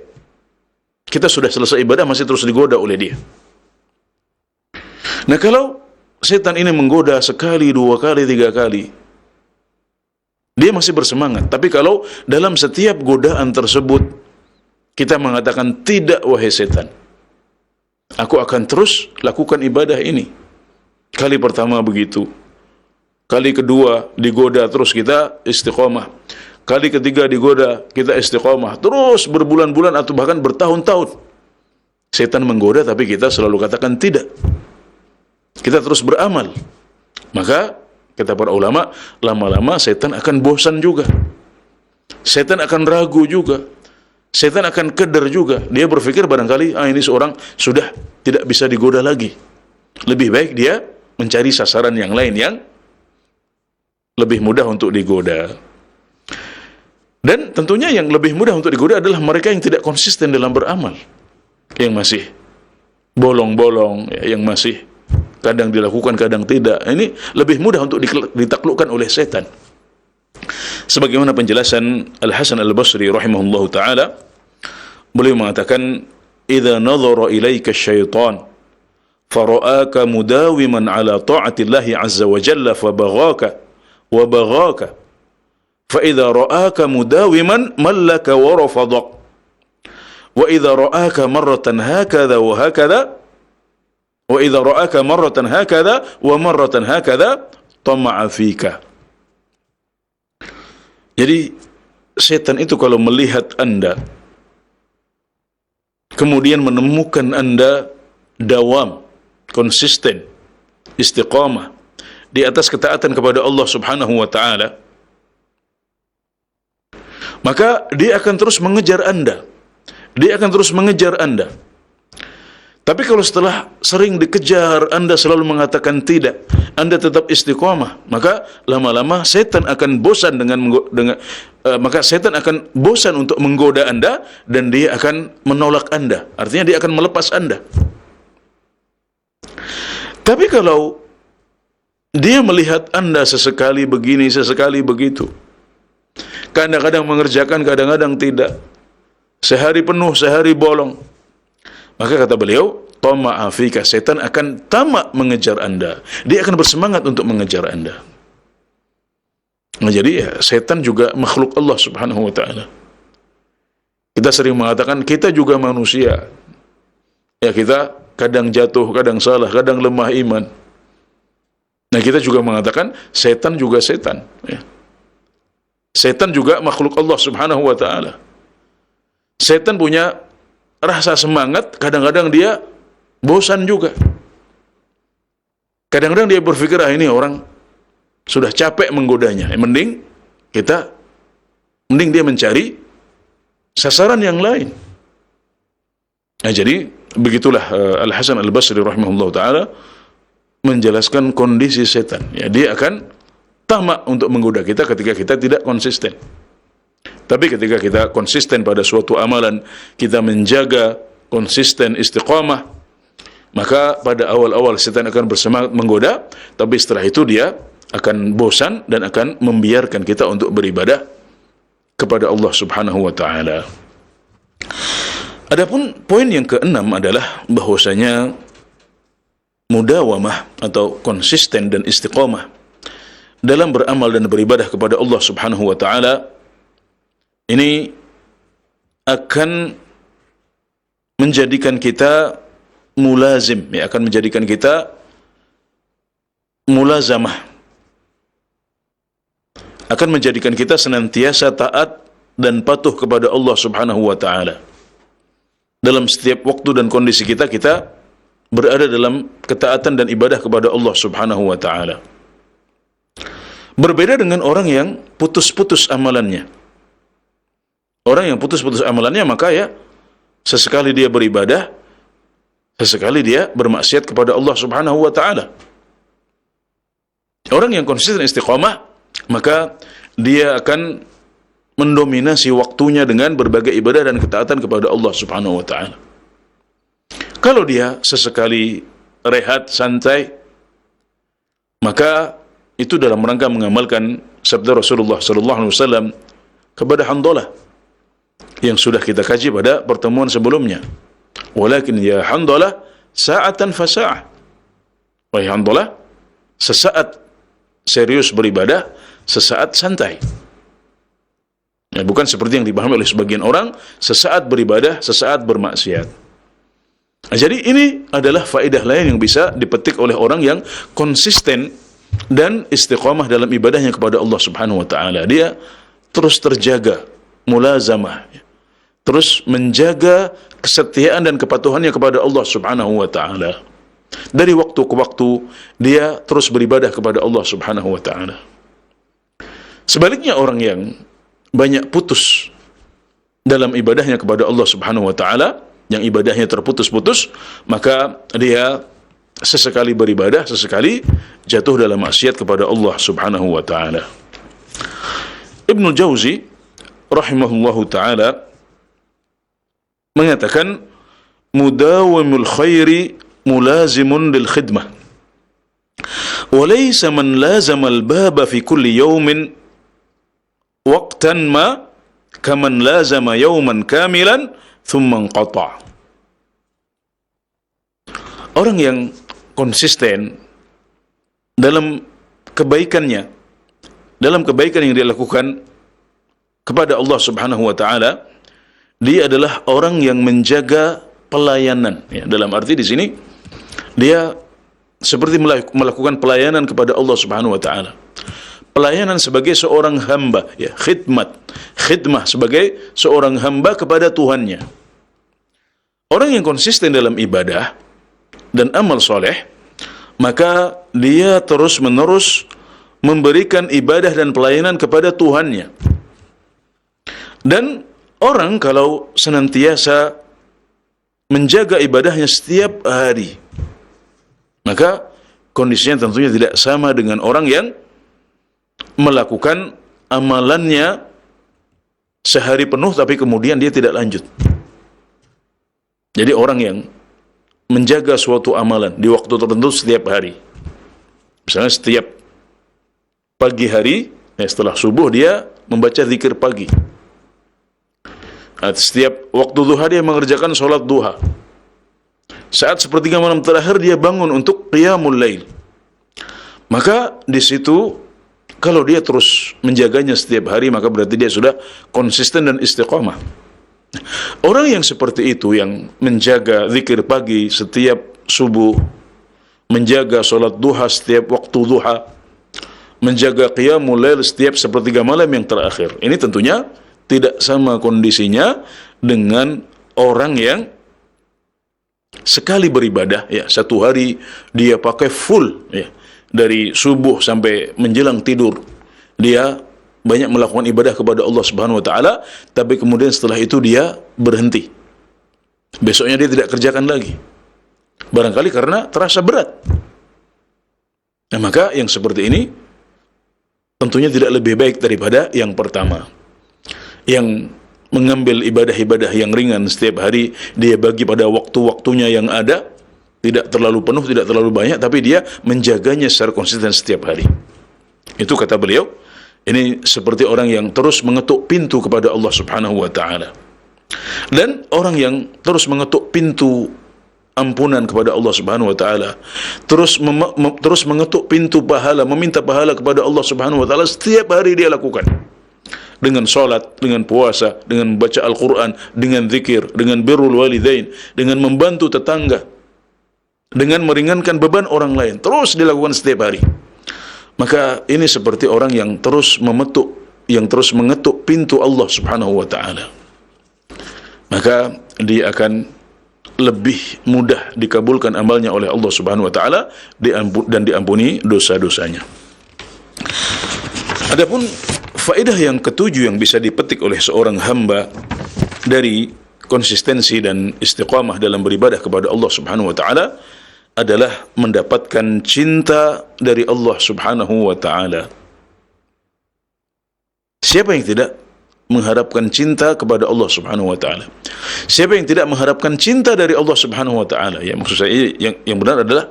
kita sudah selesai ibadah masih terus digoda oleh dia. Nah, kalau setan ini menggoda sekali, dua kali, tiga kali, dia masih bersemangat. Tapi kalau dalam setiap godaan tersebut kita mengatakan, tidak wahai setan, aku akan terus lakukan ibadah ini. Kali pertama begitu, kali kedua digoda terus kita istiqomah, kali ketiga digoda kita istiqomah, terus berbulan-bulan atau bahkan bertahun-tahun setan menggoda, tapi kita selalu katakan tidak. Kita terus beramal. Maka kata para ulama, lama-lama setan akan bosan juga, setan akan ragu juga, setan akan keder juga. Dia berpikir barangkali, ini seorang sudah tidak bisa digoda lagi, lebih baik dia mencari sasaran yang lain yang lebih mudah untuk digoda. Dan tentunya yang lebih mudah untuk digoda adalah mereka yang tidak konsisten dalam beramal, yang masih bolong-bolong, yang masih kadang dilakukan, kadang tidak. Ini lebih mudah untuk ditaklukkan oleh setan. Sebagaimana penjelasan Al-Hasan Al-Basri rahimahullahu ta'ala, beliau mengatakan, "Idza nadhara ilaika syaitan fara'aka mudawiman ala ta'atillahi azza wa jalla fabaghaka wa baghaka fa idza ra'aka mudawiman mallaka wa rafadak wa idza ra'aka marratan hakadha wa hakadha wa idza ra'aka marratan hakadha wa marratan hakadha tama'a fika." Jadi setan itu kalau melihat Anda kemudian menemukan Anda dawam, konsisten, istiqamah di atas ketaatan kepada Allah Subhanahu wa taala, maka dia akan terus mengejar Anda. Dia akan terus mengejar Anda. Tapi kalau setelah sering dikejar, Anda selalu mengatakan tidak, Anda tetap istiqamah, maka lama-lama setan akan bosan maka setan akan bosan untuk menggoda Anda, dan dia akan menolak Anda. Artinya dia akan melepas Anda. Tapi kalau dia melihat Anda sesekali begini, sesekali begitu, kadang-kadang mengerjakan, kadang-kadang tidak, sehari penuh, sehari bolong, maka kata beliau, tama'a fika, setan akan tamak mengejar Anda. Dia akan bersemangat untuk mengejar Anda. Nah, jadi ya, setan juga makhluk Allah Subhanahu wa ta'ala. Kita sering mengatakan kita juga manusia. Ya, kita kadang jatuh, kadang salah, kadang lemah iman. Nah, kita juga mengatakan setan juga setan, ya. Setan juga makhluk Allah Subhanahu wa ta'ala. Setan punya rasa semangat, kadang-kadang dia bosan juga. Kadang-kadang dia berpikir, ini orang sudah capek menggodanya, mending dia mencari sasaran yang lain. Nah, jadi begitulah Al-Hasan Al-Basri rahimahullah ta'ala menjelaskan kondisi setan. Ya, dia akan tamak untuk menggoda kita ketika kita tidak konsisten. Tapi ketika kita konsisten pada suatu amalan, kita menjaga konsisten istiqamah, maka pada awal-awal setan akan bersemangat menggoda, tapi setelah itu dia akan bosan dan akan membiarkan kita untuk beribadah kepada Allah Subhanahu wa ta'ala. Adapun poin yang keenam adalah bahwasanya mudawamah atau konsisten dan istiqamah dalam beramal dan beribadah kepada Allah Subhanahu wa ta'ala ini akan menjadikan kita mulazim, ya, akan menjadikan kita mulazamah, akan menjadikan kita senantiasa taat dan patuh kepada Allah Subhanahu wa ta'ala. Dalam setiap waktu dan kondisi kita berada dalam ketaatan dan ibadah kepada Allah Subhanahu wa ta'ala. Berbeda dengan orang yang putus-putus amalannya. Orang yang putus-putus amalannya, maka ya sesekali dia beribadah, sesekali dia bermaksiat kepada Allah Subhanahu wa taala. Orang yang konsisten istiqamah, maka dia akan mendominasi waktunya dengan berbagai ibadah dan ketaatan kepada Allah Subhanahu wa taala. Kalau dia sesekali rehat, santai, maka itu dalam rangka mengamalkan sabda Rasulullah sallallahu alaihi wasallam kepada Handalah yang sudah kita kaji pada pertemuan sebelumnya. Walakin ya Handalah sa'atan fasa'ah. Wahai Handalah, sesaat serius beribadah, sesaat santai. Ya, bukan seperti yang dipahami oleh sebagian orang, sesaat beribadah, sesaat bermaksiat. Nah, jadi ini adalah faedah lain yang bisa dipetik oleh orang yang konsisten dan istiqamah dalam ibadahnya kepada Allah Subhanahu wa taala. Dia terus terjaga, mulazamah, terus menjaga kesetiaan dan kepatuhannya kepada Allah Subhanahu wa taala. Dari waktu ke waktu dia terus beribadah kepada Allah Subhanahu wa taala. Sebaliknya orang yang banyak putus dalam ibadahnya kepada Allah Subhanahu wa taala, yang ibadahnya terputus-putus, maka dia sesekali beribadah, sesekali jatuh dalam maksiat kepada Allah Subhanahu wa taala. Ibnu Jauzi rahimahullahu taala mengatakan, mudawimul khairi mulazimun lil khidmah wa laysa man lazama al baba fi kulli yawmin waqtan ma kaman lazama yawman kamilan thumma inqata'. Orang yang konsisten dalam kebaikannya, dalam kebaikan yang dia lakukan kepada Allah Subhanahu wa taala, dia adalah orang yang menjaga pelayanan, ya, dalam arti di sini dia seperti melakukan pelayanan kepada Allah Subhanahu wa taala. Pelayanan sebagai seorang hamba, ya, khidmah sebagai seorang hamba kepada Tuhannya. Orang yang konsisten dalam ibadah dan amal soleh, maka dia terus-menerus memberikan ibadah dan pelayanan kepada Tuhannya. Dan orang kalau senantiasa menjaga ibadahnya setiap hari, maka kondisinya tentunya tidak sama dengan orang yang melakukan amalannya sehari penuh tapi kemudian dia tidak lanjut. Jadi orang yang menjaga suatu amalan di waktu tertentu setiap hari, misalnya setiap pagi hari, ya, setelah subuh dia membaca zikir pagi. Setiap waktu duha dia mengerjakan sholat duha. Saat sepertiga malam terakhir dia bangun untuk qiyamul lail. Maka di situ kalau dia terus menjaganya setiap hari, maka berarti dia sudah konsisten dan istiqamah. Orang yang seperti itu, yang menjaga zikir pagi setiap subuh, menjaga sholat duha setiap waktu duha, menjaga qiyamul lail setiap sepertiga malam yang terakhir, ini tentunya tidak sama kondisinya dengan orang yang sekali beribadah, ya, satu hari dia pakai full, ya, dari subuh sampai menjelang tidur dia banyak melakukan ibadah kepada Allah Subhanahu wa taala, tapi kemudian setelah itu dia berhenti. Besoknya dia tidak kerjakan lagi. Barangkali karena terasa berat. Nah, maka yang seperti ini tentunya tidak lebih baik daripada yang pertama, yang mengambil ibadah-ibadah yang ringan setiap hari, dia bagi pada waktu-waktunya yang ada, tidak terlalu penuh, tidak terlalu banyak, tapi dia menjaganya secara konsisten setiap hari. Itu kata beliau, ini seperti orang yang terus mengetuk pintu kepada Allah Subhanahu wa taala. Dan orang yang terus mengetuk pintu ampunan kepada Allah Subhanahu wa taala, terus mengetuk pintu pahala, meminta pahala kepada Allah Subhanahu wa taala setiap hari dia lakukan. Dengan salat, dengan puasa, dengan membaca Al-Qur'an, dengan zikir, dengan birrul walidain, dengan membantu tetangga, dengan meringankan beban orang lain, terus dilakukan setiap hari. Maka ini seperti orang yang terus mengetuk pintu Allah Subhanahu wa taala. Maka dia akan lebih mudah dikabulkan amalnya oleh Allah Subhanahu wa taala dan diampuni dosa-dosanya. Adapun faedah yang ketujuh yang bisa dipetik oleh seorang hamba dari konsistensi dan istiqamah dalam beribadah kepada Allah Subhanahu wa taala adalah mendapatkan cinta dari Allah Subhanahu wa taala. Siapa yang tidak mengharapkan cinta kepada Allah Subhanahu wa taala? Siapa yang tidak mengharapkan cinta dari Allah Subhanahu wa taala? Ya, maksud saya yang benar adalah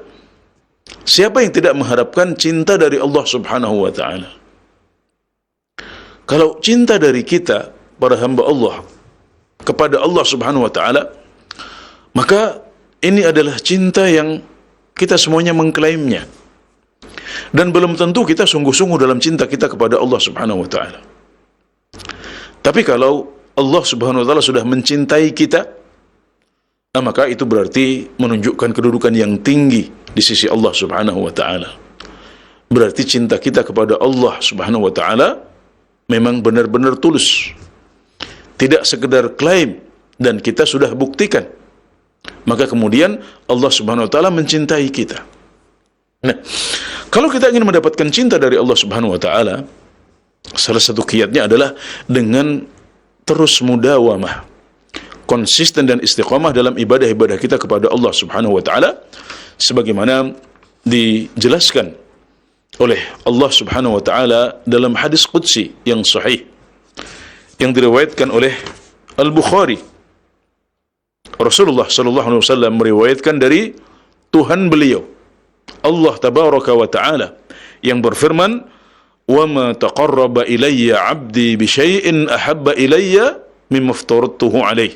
siapa yang tidak mengharapkan cinta dari Allah Subhanahu wa taala? Kalau cinta dari kita para hamba Allah kepada Allah Subhanahu wa taala, maka ini adalah cinta yang kita semuanya mengklaimnya. Dan belum tentu kita sungguh-sungguh dalam cinta kita kepada Allah Subhanahu wa taala. Tapi kalau Allah Subhanahu wa taala sudah mencintai kita, maka itu berarti menunjukkan kedudukan yang tinggi di sisi Allah Subhanahu wa taala. Berarti cinta kita kepada Allah Subhanahu wa taala memang benar-benar tulus. Tidak sekedar klaim, dan kita sudah buktikan. Maka kemudian Allah Subhanahu wa taala mencintai kita. Nah, kalau kita ingin mendapatkan cinta dari Allah Subhanahu wa taala, salah satu kiatnya adalah dengan terus mudawamah, konsisten dan istiqamah dalam ibadah-ibadah kita kepada Allah Subhanahu wa taala, sebagaimana dijelaskan oleh Allah Subhanahu wa taala dalam hadis qudsi yang sahih yang diriwayatkan oleh Al-Bukhari. Rasulullah sallallahu alaihi wasallam meriwayatkan dari Tuhan beliau, Allah tabaraka wa taala, yang berfirman, "Wa ma taqarraba ilayya 'abdi bi syai'in ahabba ilayya mimma aftaradtuhu alayh.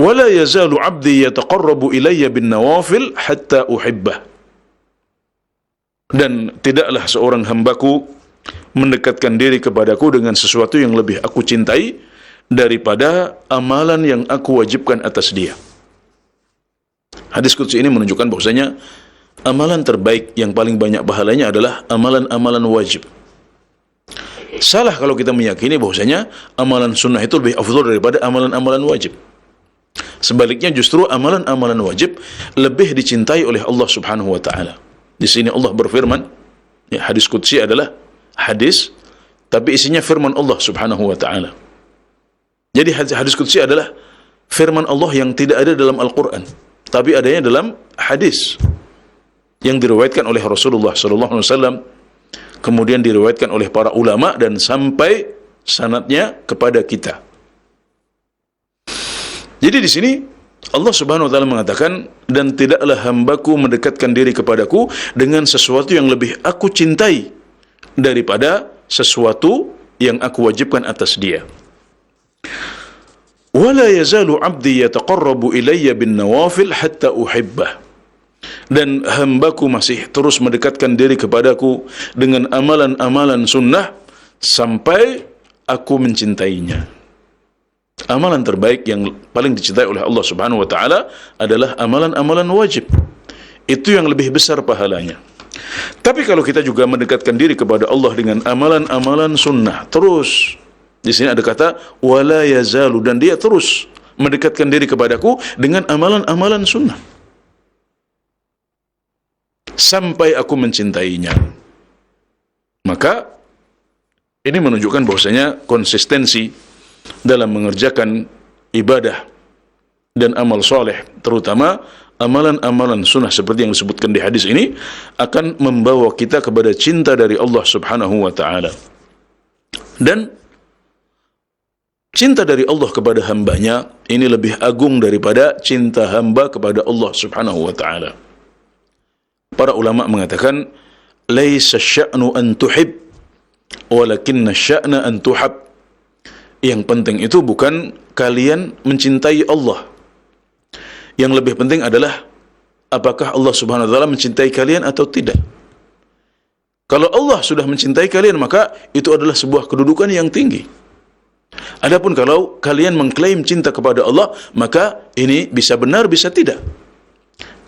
Wa la yazalu 'abdi yataqarrabu ilayya bin nawafil hatta uhibbah." Dan tidaklah seorang hambaku mendekatkan diri kepadaku dengan sesuatu yang lebih aku cintai daripada amalan yang aku wajibkan atas dia. Hadis qudsi ini menunjukkan bahwasanya amalan terbaik yang paling banyak pahalanya adalah amalan-amalan wajib. Salah kalau kita meyakini bahwasanya amalan sunnah itu lebih afdal daripada amalan-amalan wajib. Sebaliknya justru amalan-amalan wajib lebih dicintai oleh Allah Subhanahu wa taala. Di sini Allah berfirman, ya, hadis qudsi adalah hadis tapi isinya firman Allah Subhanahu wa taala. Jadi hadis qudsi adalah firman Allah yang tidak ada dalam Al-Qur'an, tapi adanya dalam hadis yang diriwayatkan oleh Rasulullah sallallahu alaihi wasallam, kemudian diriwayatkan oleh para ulama dan sampai sanadnya kepada kita. Jadi di sini Allah Subhanahu wa taala mengatakan, dan tidaklah hambaku mendekatkan diri kepadaku dengan sesuatu yang lebih aku cintai daripada sesuatu yang aku wajibkan atas dia. Wala yazalu 'abdi yataqarrabu ilayya bin nawafil hatta uhibbah. Dan hambaku masih terus mendekatkan diri kepadaku dengan amalan-amalan sunnah sampai aku mencintainya. Amalan terbaik yang paling dicintai oleh Allah Subhanahu wa taala adalah amalan-amalan wajib. Itu yang lebih besar pahalanya. Tapi kalau kita juga mendekatkan diri kepada Allah dengan amalan-amalan sunnah, terus di sini ada kata wala yazalu, dan dia terus mendekatkan diri kepadaku dengan amalan-amalan sunnah sampai aku mencintainya. Maka ini menunjukkan bahwasanya konsistensi dalam mengerjakan ibadah dan amal soleh, terutama amalan-amalan sunnah seperti yang disebutkan di hadis ini, akan membawa kita kepada cinta dari Allah Subhanahu wa taala. Dan cinta dari Allah kepada hambanya ini lebih agung daripada cinta hamba kepada Allah Subhanahu wa taala. Para ulama mengatakan, laisa sya'nu an tuhib walakinna sya'na an tuhab. Yang penting itu bukan kalian mencintai Allah. Yang lebih penting adalah apakah Allah Subhanahu wa taala mencintai kalian atau tidak. Kalau Allah sudah mencintai kalian, maka itu adalah sebuah kedudukan yang tinggi. Adapun kalau kalian mengklaim cinta kepada Allah, maka ini bisa benar, bisa tidak.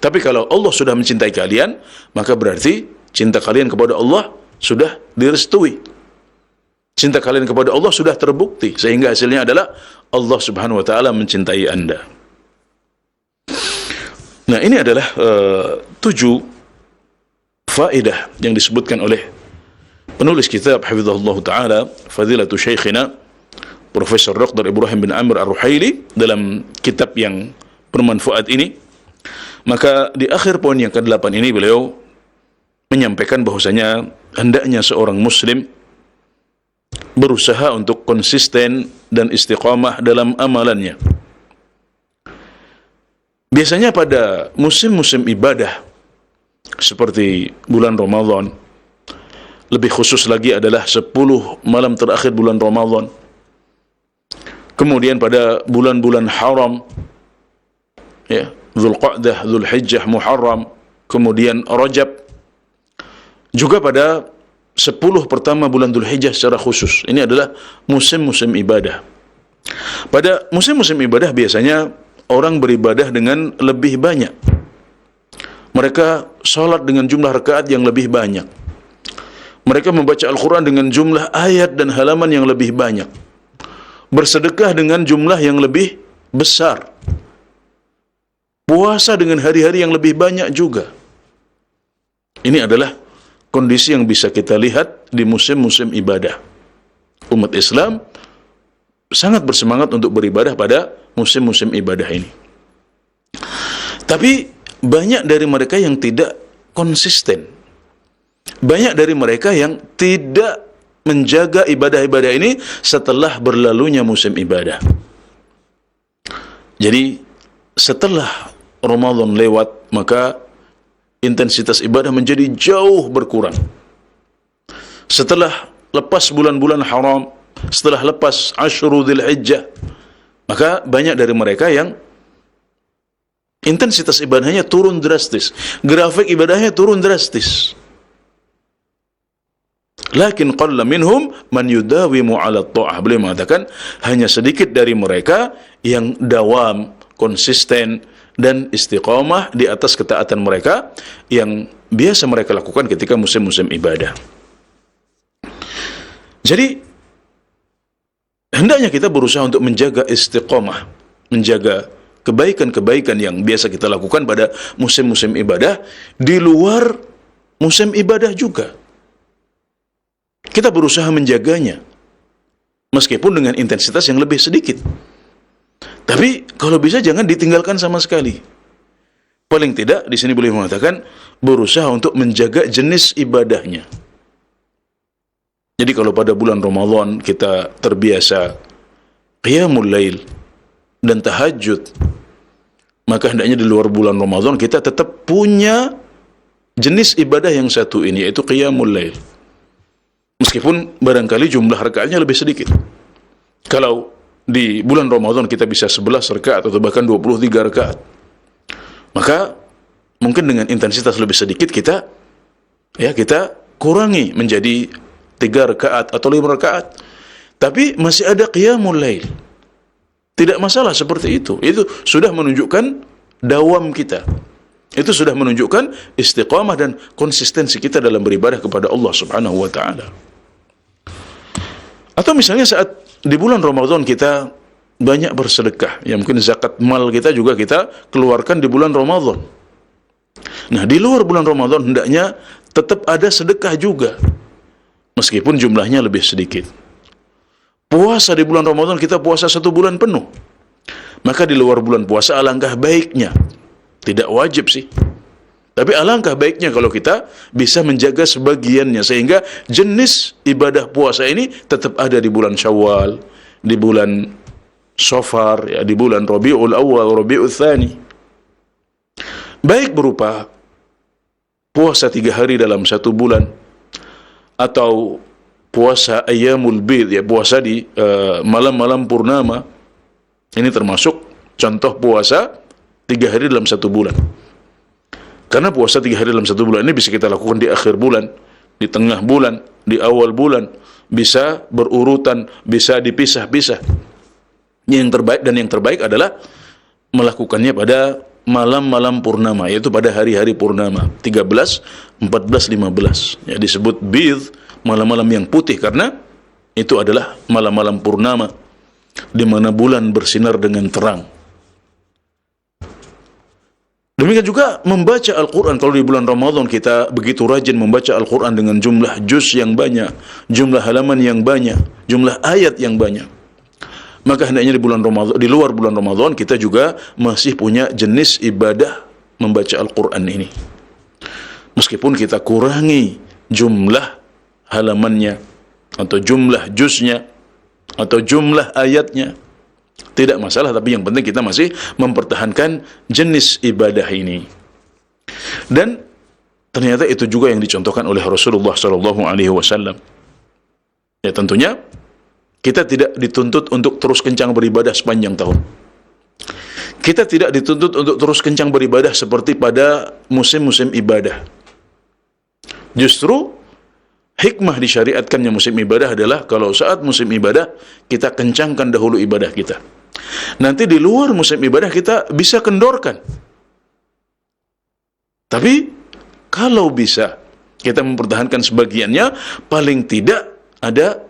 Tapi kalau Allah sudah mencintai kalian, maka berarti cinta kalian kepada Allah sudah direstui. Cinta kalian kepada Allah sudah terbukti, sehingga hasilnya adalah Allah Subhanahu wa taala mencintai Anda. Nah, ini adalah 7 faedah yang disebutkan oleh penulis kitab hafizahullah taala, Fadilatu Syekhina Profesor Dr. Ibrahim bin Amir Ar-Ruhaili dalam kitab yang bermanfaat ini. Maka di akhir poin yang ke-8 ini beliau menyampaikan bahwasanya hendaknya seorang muslim berusaha untuk konsisten dan istiqamah dalam amalannya. Biasanya pada musim-musim ibadah seperti bulan Ramadan, lebih khusus lagi adalah 10 malam terakhir bulan Ramadan. Kemudian pada bulan-bulan haram, ya, Dzulqa'dah, Dzulhijjah, Muharram, kemudian Rajab. Juga pada 10 pertama bulan Dzulhijjah secara khusus. Ini adalah musim-musim ibadah. Pada musim-musim ibadah biasanya orang beribadah dengan lebih banyak. Mereka salat dengan jumlah rakaat yang lebih banyak. Mereka membaca Al-Quran dengan jumlah ayat dan halaman yang lebih banyak. Bersedekah dengan jumlah yang lebih besar. Puasa dengan hari-hari yang lebih banyak juga. Ini adalah kondisi yang bisa kita lihat di musim-musim ibadah. Umat Islam sangat bersemangat untuk beribadah pada musim-musim ibadah ini. Tapi banyak dari mereka yang tidak konsisten. Banyak dari mereka yang tidak menjaga ibadah-ibadah ini setelah berlalunya musim ibadah. Jadi setelah Ramadan lewat, maka intensitas ibadah menjadi jauh berkurang. Setelah lepas bulan-bulan haram, setelah lepas Ashru Dzulhijjah, maka banyak dari mereka yang intensitas ibadahnya turun drastis, grafik ibadahnya turun drastis. Lakin qalla minhum man yudawimu 'ala ta'ah. Beliau mengatakan hanya sedikit dari mereka yang dawam, konsisten dan istiqamah di atas ketaatan mereka yang biasa mereka lakukan ketika musim-musim ibadah. Jadi hendaknya kita berusaha untuk menjaga istiqamah, menjaga kebaikan-kebaikan yang biasa kita lakukan pada musim-musim ibadah di luar musim ibadah juga. Kita berusaha menjaganya meskipun dengan intensitas yang lebih sedikit. Tapi kalau bisa jangan ditinggalkan sama sekali. Paling tidak di sini boleh mengatakan berusaha untuk menjaga jenis ibadahnya. Jadi kalau pada bulan Ramadan kita terbiasa qiyamul lail dan tahajud, maka hendaknya di luar bulan Ramadan kita tetap punya jenis ibadah yang satu ini, yaitu qiyamul lail. Meskipun barangkali jumlah rakaatnya lebih sedikit. Kalau di bulan Ramadan kita bisa 11 rakaat atau bahkan 23 rakaat, maka mungkin dengan intensitas lebih sedikit kita kurangi menjadi 3 rakaat atau 5 rakaat. Tapi masih ada qiyamul lail. Tidak masalah seperti itu. Itu sudah menunjukkan dawam kita. Itu sudah menunjukkan istiqamah dan konsistensi kita dalam beribadah kepada Allah Subhanahu wa taala. Atau misalnya saat di bulan Ramadan kita banyak bersedekah, ya mungkin zakat mal kita juga kita keluarkan di bulan Ramadan. Nah, di luar bulan Ramadan hendaknya tetap ada sedekah juga, meskipun jumlahnya lebih sedikit. Puasa di bulan Ramadan kita puasa 1 bulan penuh, maka di luar bulan puasa alangkah baiknya, tidak wajib sih, tapi alangkah baiknya kalau kita bisa menjaga sebagiannya sehingga jenis ibadah puasa ini tetap ada di bulan Syawal, di bulan Safar, ya, di bulan Rabiul Awal, Rabiul Tsani. Baik berupa puasa 3 hari dalam 1 bulan atau puasa Ayyamul Bid, ya puasa di malam-malam purnama. Ini termasuk contoh puasa 3 hari dalam 1 bulan. Karena puasa 3 hari dalam 1 bulan ini bisa kita lakukan di akhir bulan, di tengah bulan, di awal bulan, bisa berurutan, bisa dipisah-pisah. Yang terbaik adalah melakukannya pada malam-malam purnama, yaitu pada hari-hari purnama 13, 14, 15. Ya, disebut bidh, malam-malam yang putih karena itu adalah malam-malam purnama di mana bulan bersinar dengan terang. Demikian juga membaca Al-Quran. Kalau di bulan Ramadan kita begitu rajin membaca Al-Quran dengan jumlah juz yang banyak, jumlah halaman yang banyak, jumlah ayat yang banyak. maka hendaknya di bulan Ramadan, di luar bulan Ramadan kita juga masih punya jenis ibadah membaca Al-Quran ini. Meskipun kita kurangi jumlah halamannya, atau jumlah juznya, atau jumlah ayatnya, tidak masalah, tapi yang penting kita masih mempertahankan jenis ibadah ini. Dan ternyata itu juga yang dicontohkan oleh Rasulullah SAW. Ya tentunya kita tidak dituntut untuk terus kencang beribadah sepanjang tahun. Kita tidak dituntut untuk terus kencang beribadah seperti pada musim-musim ibadah. Justru hikmah disyariatkannya musim ibadah adalah kalau saat musim ibadah kita kencangkan dahulu ibadah kita. Nanti di luar musim ibadah kita bisa kendorkan. Tapi kalau bisa kita mempertahankan sebagiannya, paling tidak ada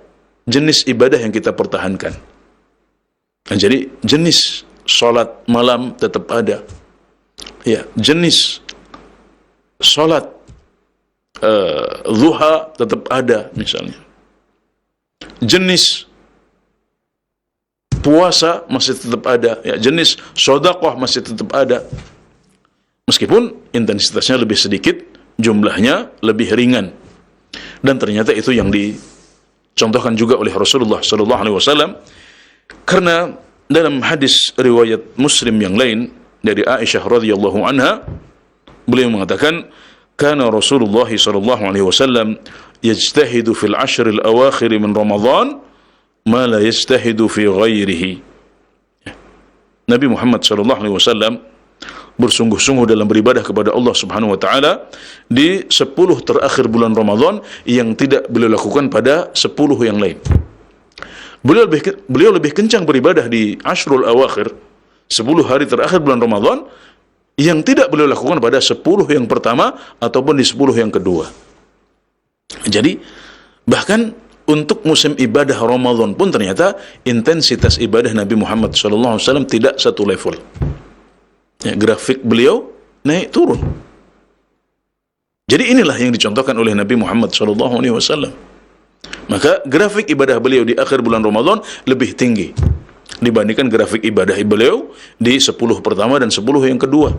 jenis ibadah yang kita pertahankan. Nah, jadi jenis sholat malam tetap ada. Ya, jenis sholat duha tetap ada misalnya. Jenis puasa masih tetap ada, ya, jenis sedekah masih tetap ada. Meskipun intensitasnya lebih sedikit, jumlahnya lebih ringan. Dan ternyata itu yang dicontohkan juga oleh Rasulullah sallallahu alaihi wasallam, karena dalam hadis riwayat Muslim yang lain dari Aisyah radhiyallahu anha, beliau mengatakan, kana Rasulullah sallallahu alaihi wasallam yajtahidu fil ashr al awakhir min Ramadan ma la yajtahidu fi ghairihi. Nabi Muhammad sallallahu alaihi wasallam bersungguh-sungguh dalam beribadah kepada Allah Subhanahu wa taala di 10 terakhir bulan Ramadan yang tidak beliau lakukan pada 10 yang lain. Beliau lebih kencang beribadah di Ashrul Awakhir, 10 hari terakhir bulan Ramadan, yang tidak beliau lakukan pada 10 yang pertama ataupun di 10 yang kedua. Jadi bahkan untuk musim ibadah Ramadan pun ternyata intensitas ibadah Nabi Muhammad SAW tidak satu level. Ya, grafik beliau naik turun. Jadi inilah yang dicontohkan oleh Nabi Muhammad SAW. Maka grafik ibadah beliau di akhir bulan Ramadan lebih tinggi dibandingkan grafik ibadah beliau di 10 pertama dan 10 yang kedua.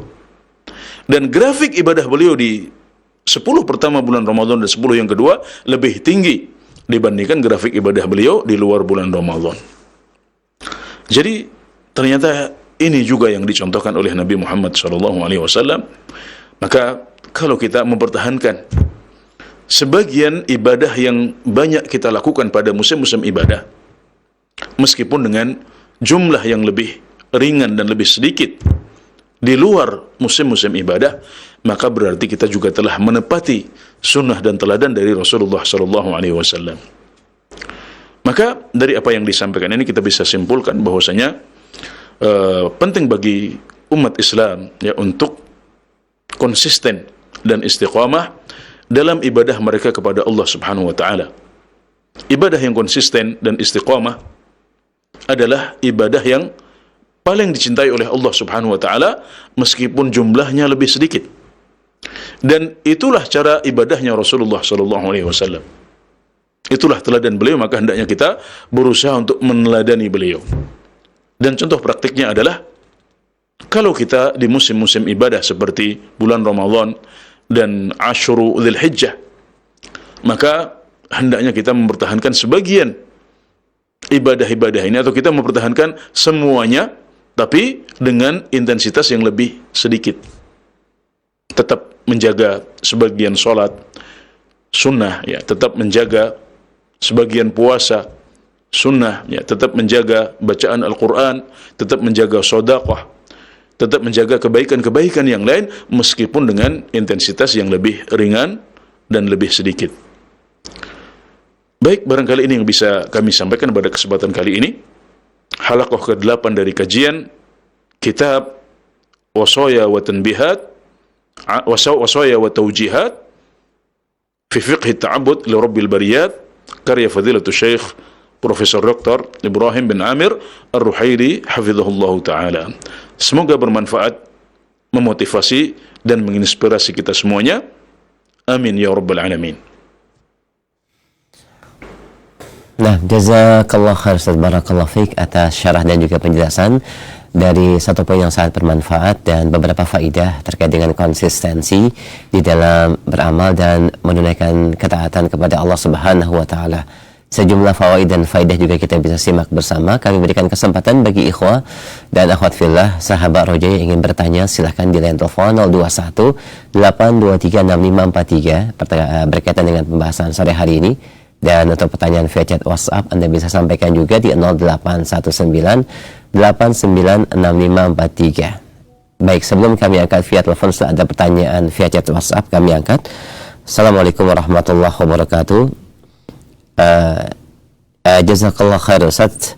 Dan grafik ibadah beliau di 10 pertama bulan Ramadan dan 10 yang kedua lebih tinggi dibandingkan grafik ibadah beliau di luar bulan Ramadan. Jadi ternyata ini juga yang dicontohkan oleh Nabi Muhammad SAW. Maka kalau kita mempertahankan sebagian ibadah yang banyak kita lakukan pada musim-musim ibadah, meskipun dengan jumlah yang lebih ringan dan lebih sedikit di luar musim-musim ibadah, maka berarti kita juga telah menepati sunnah dan teladan dari Rasulullah SAW. Maka dari apa yang disampaikan ini kita bisa simpulkan bahwasanya penting bagi umat Islam ya untuk konsisten dan istiqamah dalam ibadah mereka kepada Allah Subhanahu wa taala. Ibadah yang konsisten dan istiqamah adalah ibadah yang paling dicintai oleh Allah Subhanahu wa taala meskipun jumlahnya lebih sedikit. Dan itulah cara ibadahnya Rasulullah sallallahu alaihi wasallam. Itulah teladan beliau, maka hendaknya kita berusaha untuk meneladani beliau. Dan contoh praktiknya adalah kalau kita di musim-musim ibadah seperti bulan Ramadan dan Ashuru Dzulhijjah, maka hendaknya kita mempertahankan sebagian ibadah-ibadah ini, atau kita mempertahankan semuanya tapi dengan intensitas yang lebih sedikit. Tetap menjaga sebagian sholat sunnah, ya, tetap menjaga sebagian puasa sunnah, ya, tetap menjaga bacaan Al-Quran, tetap menjaga sedekah, tetap menjaga kebaikan-kebaikan yang lain meskipun dengan intensitas yang lebih ringan dan lebih sedikit. Baik, barangkali ini yang bisa kami sampaikan pada kesempatan kali ini. Halaqah ke-8 dari kajian kitab Wasaya wa Tanbihat, Wasaya wa Tawjihat fi Fiqh Ta'abbud li Rabbil Bariyat, karya Fadilatul Syekh Profesor Dr. Ibrahim bin Amir Ar-Ruhaili hafizahullah ta'ala. Semoga bermanfaat, memotivasi dan menginspirasi kita semuanya. Amin ya Rabbal Alamin. Nah, jazakallah khair Ustaz, barakallahu fiik atas syarah dan juga penjelasan dari satu poin yang sangat bermanfaat dan beberapa faidah terkait dengan konsistensi di dalam beramal dan menunaikan ketaatan kepada Allah Subhanahu wa taala. Sejumlah fawaid dan faidah juga kita bisa simak bersama. Kami berikan kesempatan bagi ikhwah dan akhwat fillah, sahabat roja yang ingin bertanya, silahkan di line telepon 021 823 6543 berkaitan dengan pembahasan sore hari ini. Dan untuk pertanyaan via chat WhatsApp Anda bisa sampaikan juga di 0819 896543. Baik, sebelum kami angkat via telepon, sudah ada pertanyaan via chat WhatsApp, kami angkat. Assalamualaikum warahmatullahi wabarakatuh. Jazakallah khair Ustaz.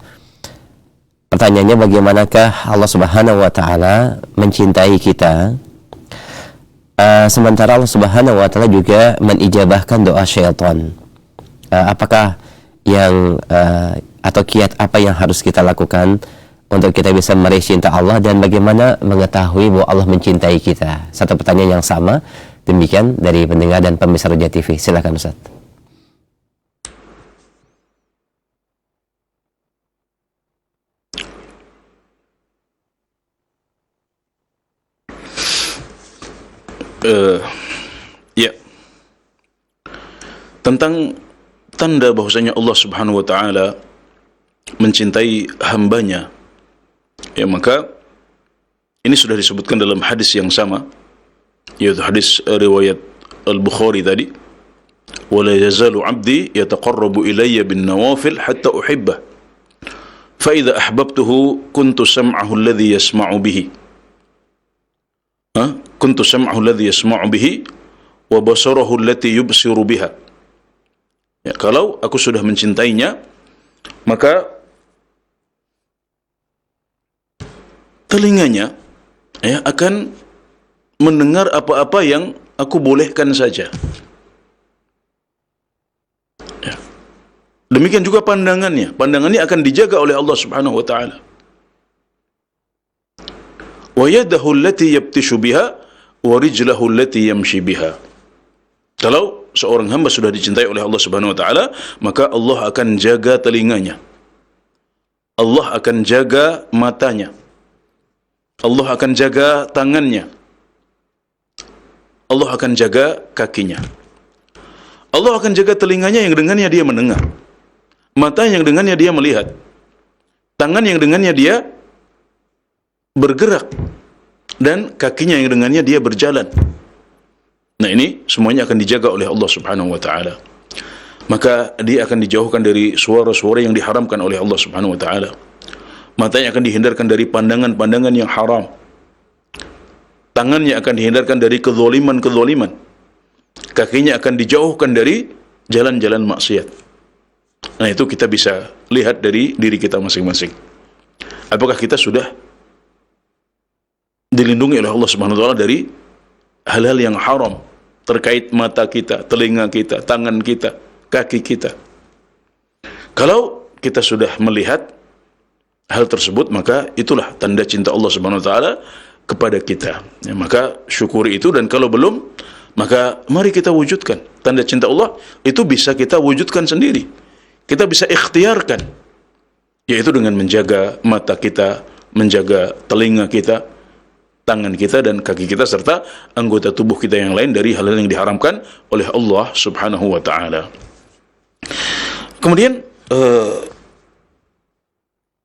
Pertanyaannya, bagaimanakah Allah Subhanahu wa taala mencintai kita sementara Allah Subhanahu wa taala juga menijabahkan doa syaitan? Apakah yang atau kiat apa yang harus kita lakukan untuk kita bisa meraih cinta Allah, dan bagaimana mengetahui bahwa Allah mencintai kita? Satu pertanyaan yang sama demikian dari pendengar dan pemirsa Roja TV. Silakan Ustaz. Ya, tentang tanda bahwasanya Allah Subhanahu wa taala mencintai hambanya, ya, maka ini sudah disebutkan dalam hadis yang sama, yaitu hadis riwayat Al-Bukhari tadi, wala yazalu 'abdi yataqarrabu ilayya bin nawafil hatta uhibbah fa idza ahbabtuhu kuntu sam'ahu alladhi yasma'u bihi kuntu sam'ahu alladhi yasma'u bihi wa basarahu allati yubsiru biha. Ya, kalau aku sudah mencintainya, maka telinganya, ya, akan mendengar apa-apa yang aku bolehkan saja. Ya. Demikian juga pandangannya akan dijaga oleh Allah Subhanahu wa taala. Wa yadahu allati yabtishu biha wa rijlahu allati yamshi biha. Kalau seorang hamba sudah dicintai oleh Allah Subhanahu wa taala, maka Allah akan jaga telinganya. Allah akan jaga matanya. Allah akan jaga tangannya. Allah akan jaga kakinya. Allah akan jaga telinganya yang dengannya dia mendengar, mata yang dengannya dia melihat, tangan yang dengannya dia bergerak, dan kakinya yang dengannya dia berjalan. Nah, ini semuanya akan dijaga oleh Allah Subhanahu wa taala. Maka dia akan dijauhkan dari suara-suara yang diharamkan oleh Allah Subhanahu wa taala. Matanya akan dihindarkan dari pandangan-pandangan yang haram. Tangannya akan dihindarkan dari kezaliman-kezaliman. Kakinya akan dijauhkan dari jalan-jalan maksiat. Nah, itu kita bisa lihat dari diri kita masing-masing. Apakah kita sudah dilindungi oleh Allah Subhanahu wa taala dari hal-hal yang haram terkait mata kita, telinga kita, tangan kita, kaki kita? Kalau kita sudah melihat hal tersebut, maka itulah tanda cinta Allah Subhanahu wa taala kepada kita. Ya, maka syukuri itu, dan kalau belum, maka mari kita wujudkan. Tanda cinta Allah itu bisa kita wujudkan sendiri. Kita bisa ikhtiarkan, yaitu dengan menjaga mata kita, menjaga telinga kita, tangan kita dan kaki kita, serta anggota tubuh kita yang lain dari hal-hal yang diharamkan oleh Allah Subhanahu wa taala. Kemudian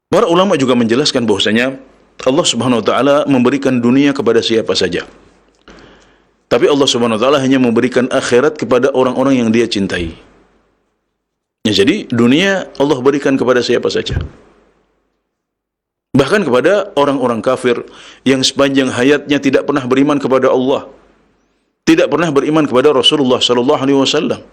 para ulama juga menjelaskan bahwasanya Allah Subhanahu wa taala memberikan dunia kepada siapa saja, tapi Allah Subhanahu wa taala hanya memberikan akhirat kepada orang-orang yang dia cintai. Ya, jadi dunia Allah berikan kepada siapa saja, bahkan kepada orang-orang kafir yang sepanjang hayatnya tidak pernah beriman kepada Allah, tidak pernah beriman kepada Rasulullah sallallahu alaihi wasallam,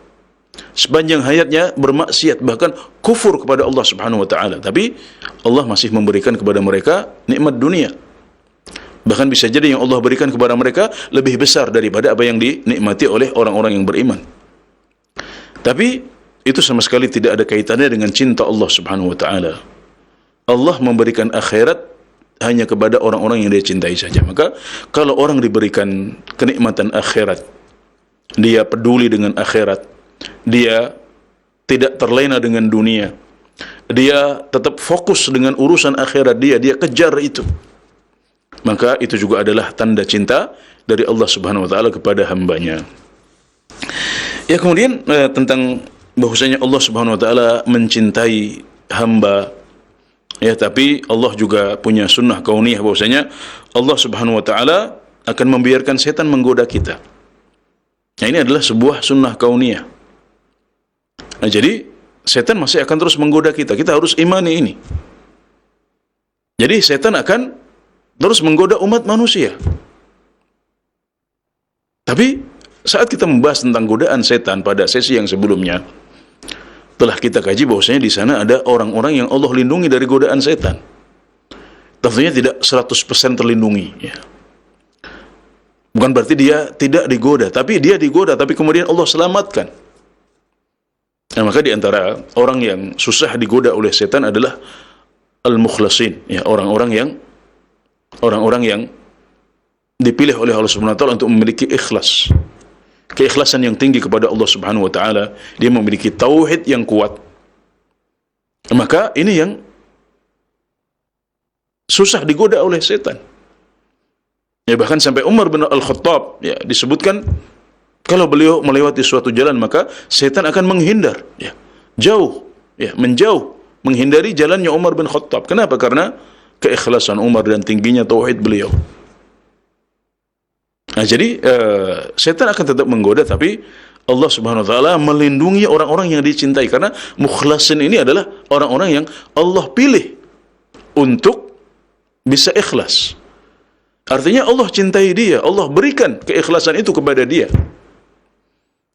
sepanjang hayatnya bermaksiat, bahkan kufur kepada Allah Subhanahu wa taala, tapi Allah masih memberikan kepada mereka nikmat dunia. Bahkan bisa jadi yang Allah berikan kepada mereka lebih besar daripada apa yang dinikmati oleh orang-orang yang beriman. Tapi itu sama sekali tidak ada kaitannya dengan cinta Allah Subhanahu wa taala. Allah memberikan akhirat hanya kepada orang-orang yang dia cintai saja. Maka kalau orang diberikan kenikmatan akhirat, dia peduli dengan akhirat, dia tidak terlena dengan dunia. Dia tetap fokus dengan urusan akhirat dia kejar itu. Maka itu juga adalah tanda cinta dari Allah Subhanahu wa taala kepada hambanya. Ya, kemudian tentang bahwasanya Allah Subhanahu wa taala mencintai hamba, ya, tapi Allah juga punya sunnah kauniyah bahwasanya Allah Subhanahu wa taala akan membiarkan setan menggoda kita. Nah, ini adalah sebuah sunnah kauniyah. Nah, jadi setan masih akan terus menggoda kita. Kita harus imani ini. Jadi setan akan terus menggoda umat manusia. Tapi saat kita membahas tentang godaan setan pada sesi yang sebelumnya, telah kita kaji bahwasanya di sana ada orang-orang yang Allah lindungi dari godaan setan. Tentunya tidak 100% terlindungi, ya. Bukan berarti dia tidak digoda, tapi dia digoda, tapi kemudian Allah selamatkan. Nah, maka di antara orang yang susah digoda oleh setan adalah al-mukhlasin, ya, orang-orang yang dipilih oleh Allah Subhanahu wa taala untuk memiliki ikhlas. Keikhlasan yang tinggi kepada Allah Subhanahu wa taala, dia memiliki tauhid yang kuat. Maka ini yang susah digoda oleh setan. Ya, bahkan sampai Umar bin Al-Khattab, ya, disebutkan kalau beliau melewati suatu jalan maka setan akan menghindar, ya, jauh, ya, menjauh, menghindari jalannya Umar bin Khattab. Kenapa? Karena keikhlasan Umar dan tingginya tauhid beliau. Nah, jadi setan akan tetap menggoda, tapi Allah Subhanahu wa taala melindungi orang-orang yang dicintai, karena mukhlasin ini adalah orang-orang yang Allah pilih untuk bisa ikhlas. Artinya Allah cintai dia, Allah berikan keikhlasan itu kepada dia.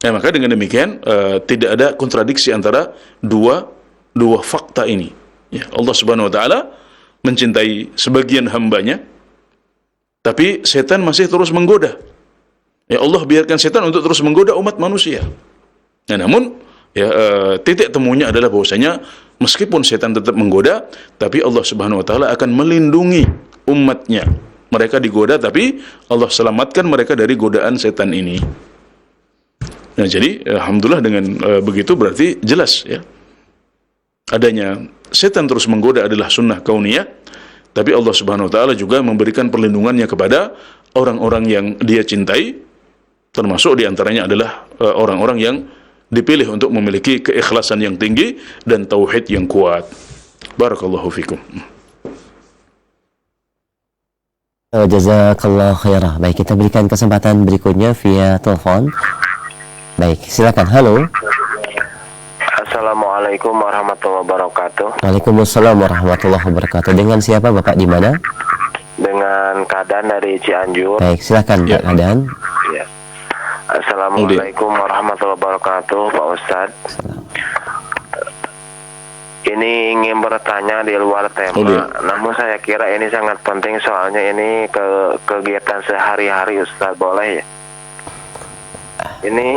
Nah, maka dengan demikian tidak ada kontradiksi antara dua fakta ini. Ya, Allah Subhanahu wa taala mencintai sebagian hambanya, tapi setan masih terus menggoda. Ya, Allah biarkan setan untuk terus menggoda umat manusia. Nah, namun ya, titik temunya adalah bahwasanya meskipun setan tetap menggoda, tapi Allah Subhanahu wa taala akan melindungi umatnya. Mereka digoda, tapi Allah selamatkan mereka dari godaan setan ini. Nah, jadi alhamdulillah dengan begitu berarti jelas, ya, adanya setan terus menggoda adalah sunnah kauniyah, tapi Allah Subhanahu wa taala juga memberikan perlindungannya kepada orang-orang yang dia cintai, termasuk diantaranya adalah orang-orang yang dipilih untuk memiliki keikhlasan yang tinggi dan tauhid yang kuat. Barakallahu fikum. Jazakallah khairah. Baik, kita berikan kesempatan berikutnya via telepon. Baik, silakan. Halo. Assalamualaikum warahmatullahi wabarakatuh. Waalaikumsalam warahmatullahi wabarakatuh. Dengan siapa Bapak, di mana? Dengan Kadan dari Cianjur. Baik, silakan Pak Kadan. Ya. Assalamualaikum warahmatullahi wabarakatuh, Pak Ustadz. Ini ingin bertanya di luar tema, namun saya kira ini sangat penting soalnya ini kegiatan sehari-hari, Ustadz, boleh ya? Ini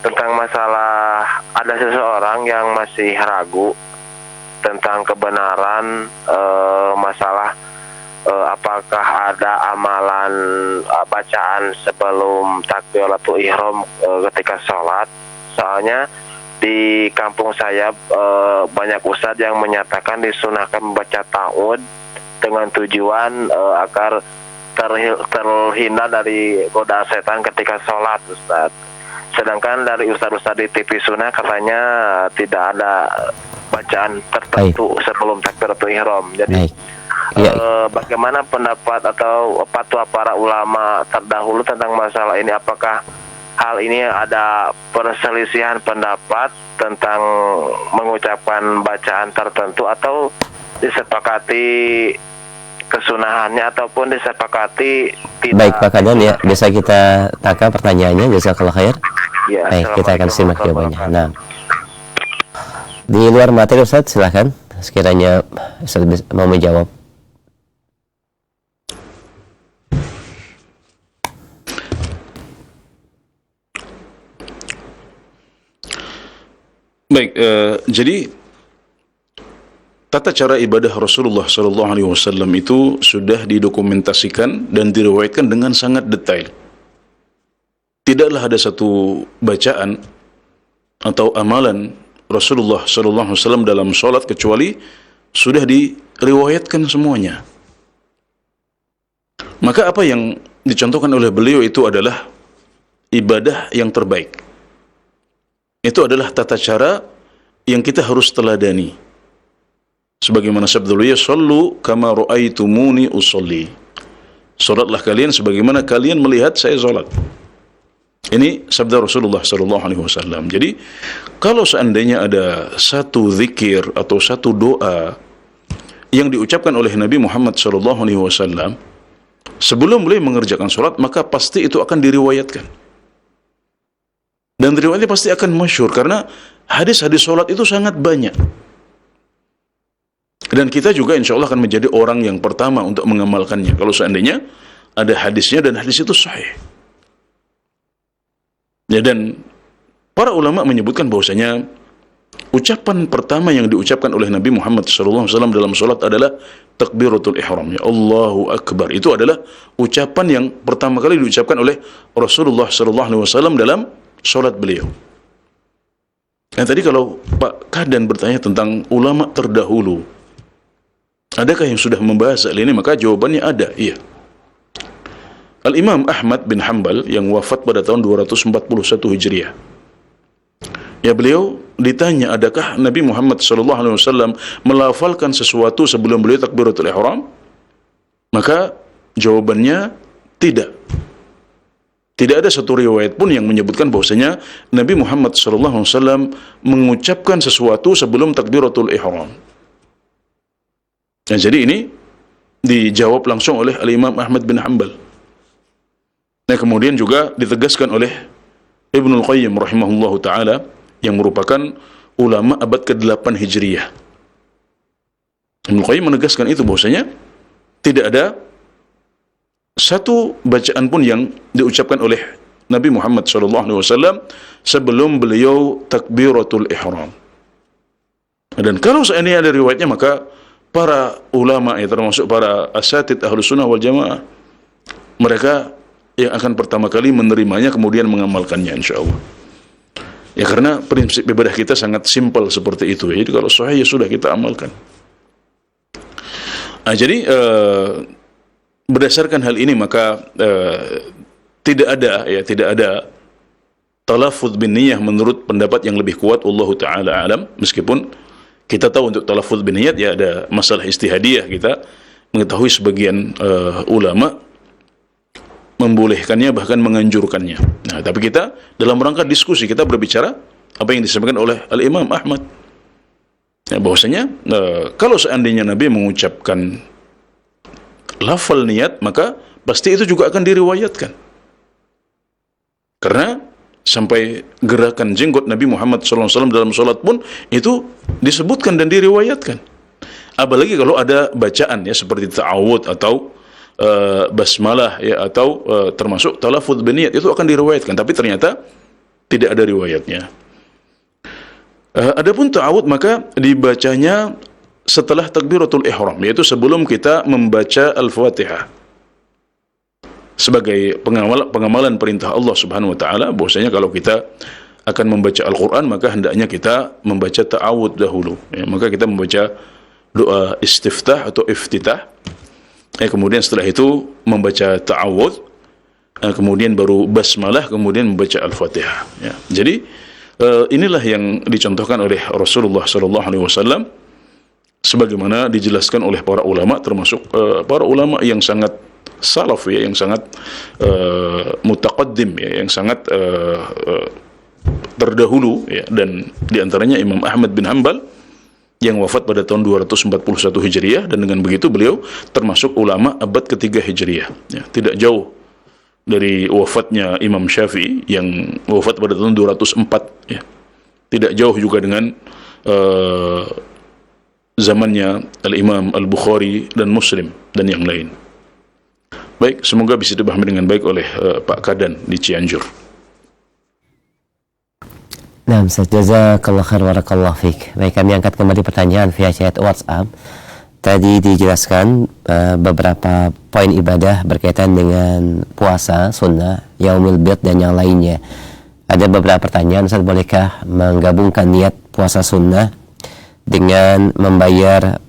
tentang masalah ada seseorang yang masih ragu tentang kebenaran masalah apakah ada amalan bacaan sebelum takbiratul ihram ketika sholat. Soalnya di kampung saya banyak ustadz yang menyatakan disunahkan membaca ta'awud dengan tujuan agar terhindar dari godaan setan ketika sholat, Ustadz. Sedangkan dari ustadz-ustadz di TV Sunnah katanya tidak ada bacaan tertentu sebelum takbiratul ihram. Jadi bagaimana pendapat atau fatwa para ulama terdahulu tentang masalah ini? Apakah hal ini ada perselisihan pendapat tentang mengucapkan bacaan tertentu, atau disepakati kesunahannya ataupun disepakati tidak? Baik Pak Kadan, ya, bisa kita tangkap pertanyaannya. Jazakallah khair. Ya, baik, kita akan simak jawabannya. Nah, di luar materi Ustaz, silakan sekiranya Ustaz mau menjawab. Baik, jadi tata cara ibadah Rasulullah SAW itu sudah didokumentasikan dan diriwayatkan dengan sangat detail. Tidaklah ada satu bacaan atau amalan Rasulullah sallallahu alaihi wasallam dalam salat kecuali sudah diriwayatkan semuanya. Maka apa yang dicontohkan oleh beliau itu adalah ibadah yang terbaik. Itu adalah tata cara yang kita harus teladani. Sebagaimana sabda beliau, "Shallu kama ra'aitumuni usolli." Salatlah kalian sebagaimana kalian melihat saya salat. Ini sabda Rasulullah sallallahu alaihi wasallam. Jadi, kalau seandainya ada satu zikir atau satu doa yang diucapkan oleh Nabi Muhammad sallallahu alaihi wasallam sebelum beliau mengerjakan salat, maka pasti itu akan diriwayatkan. Dan riwayatnya pasti akan masyhur karena hadis-hadis salat itu sangat banyak. Dan kita juga insya Allah akan menjadi orang yang pertama untuk mengamalkannya. Kalau seandainya ada hadisnya dan hadis itu sahih. Ya, dan para ulama menyebutkan bahwasanya ucapan pertama yang diucapkan oleh Nabi Muhammad SAW dalam salat adalah takbiratul ihram. Ya, Allahu Akbar. Itu adalah ucapan yang pertama kali diucapkan oleh Rasulullah SAW dalam salat beliau. Nah, tadi kalau Pak Kadan bertanya tentang ulama terdahulu, adakah yang sudah membahas hal ini? Maka jawabannya ada, iya. Al-Imam Ahmad bin Hanbal yang wafat pada tahun 241 Hijriah. Ya, beliau ditanya, adakah Nabi Muhammad SAW melafalkan sesuatu sebelum beliau takbiratul ihram? Maka jawabannya tidak. Tidak ada satu riwayat pun yang menyebutkan bahwasanya Nabi Muhammad SAW mengucapkan sesuatu sebelum takbiratul ihram. Nah, jadi ini dijawab langsung oleh Al-Imam Ahmad bin Hanbal. Nah, kemudian juga ditegaskan oleh Ibnul Qayyim rahimahullahu ta'ala yang merupakan ulama abad ke-8 Hijriyah. Ibnul Qayyim menegaskan itu bahwasanya tidak ada satu bacaan pun yang diucapkan oleh Nabi Muhammad SAW sebelum beliau takbiratul ihram. Dan kalau seandainya ada riwayatnya, maka para ulama, ya termasuk para asatid Ahlus Sunnah wal Jamaah, mereka yang akan pertama kali menerimanya kemudian mengamalkannya insyaallah. Ya, karena prinsip ibadah kita sangat simpel seperti itu. Jadi kalau sahih ya sudah kita amalkan. Nah, jadi berdasarkan hal ini maka tidak ada talaffuz bin niyah menurut pendapat yang lebih kuat, wallahu taala alam. Meskipun kita tahu untuk talaffuz bin niyat ya ada masalah istihadiyah, kita mengetahui sebagian ulama membolehkannya bahkan menganjurkannya. Nah, tapi kita dalam rangka diskusi kita berbicara apa yang disampaikan oleh Al-Imam Ahmad. Ya, bahwasanya kalau seandainya Nabi mengucapkan lafal niat, maka pasti itu juga akan diriwayatkan. Karena sampai gerakan jenggot Nabi Muhammad SAW dalam salat pun itu disebutkan dan diriwayatkan. Apalagi kalau ada bacaan ya seperti ta'awud atau basmalah ya atau termasuk talaffuz bin niyat, itu akan diriwayatkan, tapi ternyata tidak ada riwayatnya. Adapun ta'awud maka dibacanya setelah takbiratul ihram, yaitu sebelum kita membaca Al-Fatihah. Sebagai pengamalan perintah Allah Subhanahu wa taala bahwasanya kalau kita akan membaca Al-Qur'an maka hendaknya kita membaca ta'awud dahulu. Ya, maka kita membaca doa istiftah atau iftitah. Kemudian setelah itu membaca ta'awud, kemudian baru basmalah, kemudian membaca Al-Fatihah. Ya. Jadi inilah yang dicontohkan oleh Rasulullah SAW, sebagaimana dijelaskan oleh para ulama, termasuk para ulama yang sangat salaf ya, yang sangat mutaqaddim ya, yang sangat terdahulu ya, dan diantaranya Imam Ahmad bin Hanbal yang wafat pada tahun 241 Hijriah, dan dengan begitu beliau termasuk ulama abad ketiga Hijriah ya, tidak jauh dari wafatnya Imam Syafi'i yang wafat pada tahun 204 ya. Tidak jauh juga dengan zamannya Al-Imam Al-Bukhari dan Muslim dan yang lain. Baik, semoga bisa dipahami dengan baik oleh Pak Kadan di Cianjur. Nah, jazakallah khair barakallahu fiik. Baik, kami angkat kembali pertanyaan via chat WhatsApp. Tadi dijelaskan beberapa poin ibadah berkaitan dengan puasa, sunnah, yaumul bid dan yang lainnya. Ada beberapa pertanyaan, Ustaz, bolehkah menggabungkan niat puasa sunnah dengan membayar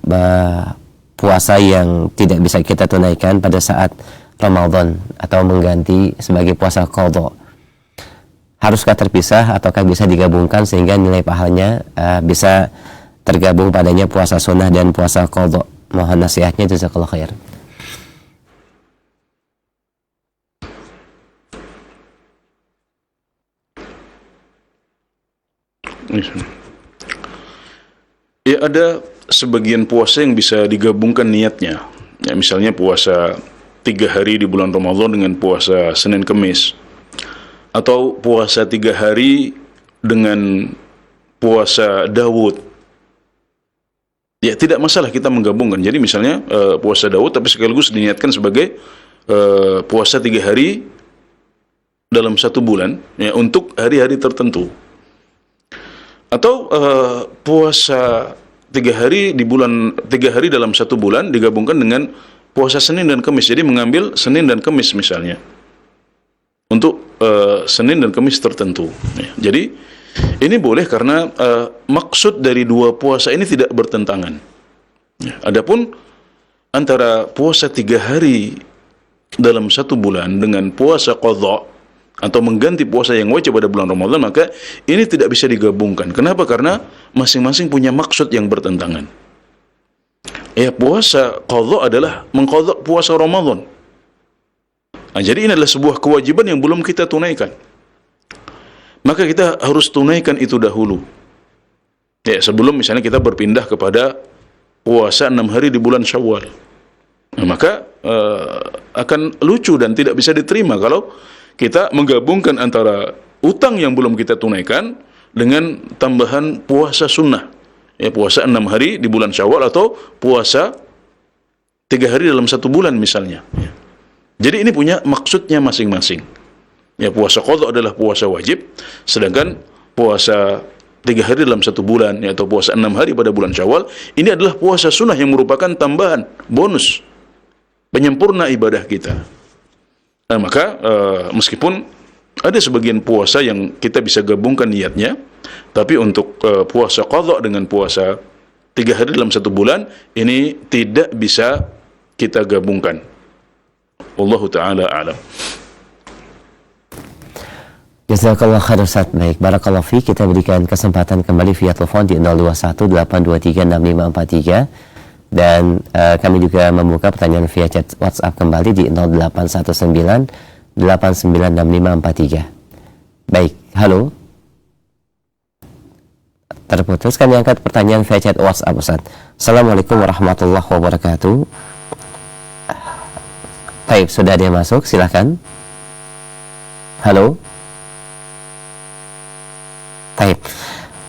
puasa yang tidak bisa kita tunaikan pada saat Ramadan atau mengganti sebagai puasa qadha. Haruskah terpisah ataukah bisa digabungkan sehingga nilai pahalanya bisa tergabung padanya puasa sunnah dan puasa qadha? Mohon nasihatnya, jazakallahu khair. Ya, ada sebagian puasa yang bisa digabungkan niatnya. Ya, misalnya puasa 3 hari di bulan Ramadan dengan puasa Senin Kemis, atau puasa 3 hari dengan puasa Daud. Ya, tidak masalah kita menggabungkan. Jadi misalnya puasa Daud tapi sekaligus diniatkan sebagai puasa 3 hari dalam 1 bulan, ya, untuk hari-hari tertentu. Atau puasa 3 hari di bulan, 3 hari dalam 1 bulan digabungkan dengan puasa Senin dan Kamis. Jadi mengambil Senin dan Kamis misalnya untuk Senin dan Kamis tertentu. Ya, jadi ini boleh karena maksud dari 2 puasa ini tidak bertentangan. Ya, adapun antara puasa 3 hari dalam 1 bulan dengan puasa qadha atau mengganti puasa yang wajib pada bulan Ramadan, maka ini tidak bisa digabungkan. Kenapa? Karena masing-masing punya maksud yang bertentangan. Ya, puasa qadha adalah mengqadha puasa Ramadan. Nah, jadi ini adalah sebuah kewajiban yang belum kita tunaikan. Maka kita harus tunaikan itu dahulu. Ya, sebelum misalnya kita berpindah kepada puasa 6 hari di bulan Syawal. Nah, maka akan lucu dan tidak bisa diterima kalau kita menggabungkan antara utang yang belum kita tunaikan dengan tambahan puasa sunnah. Ya, puasa 6 hari di bulan Syawal atau puasa 3 hari dalam 1 bulan misalnya. Ya. Jadi ini punya maksudnya masing-masing. Ya, puasa qadha adalah puasa wajib, sedangkan puasa 3 hari dalam 1 bulan, ya, atau puasa 6 hari pada bulan Syawal, ini adalah puasa sunnah yang merupakan tambahan, bonus, penyempurna ibadah kita. Nah, maka meskipun ada sebagian puasa yang kita bisa gabungkan niatnya, tapi untuk puasa qadha dengan puasa 3 hari dalam 1 bulan, ini tidak bisa kita gabungkan. Wallahu ta'ala a'lam. Jazakallah khair Ustaz. Baik, barakallahu fi. Kita berikan kesempatan kembali via telepon di 0218236543 dan kami juga membuka pertanyaan via chat WhatsApp kembali di 0819896543. Baik, halo. Terputus, kami angkat pertanyaan via chat WhatsApp Ustaz. Assalamualaikum warahmatullahi wabarakatuh. Baik, sudah ada yang masuk, silahkan. Halo. Baik.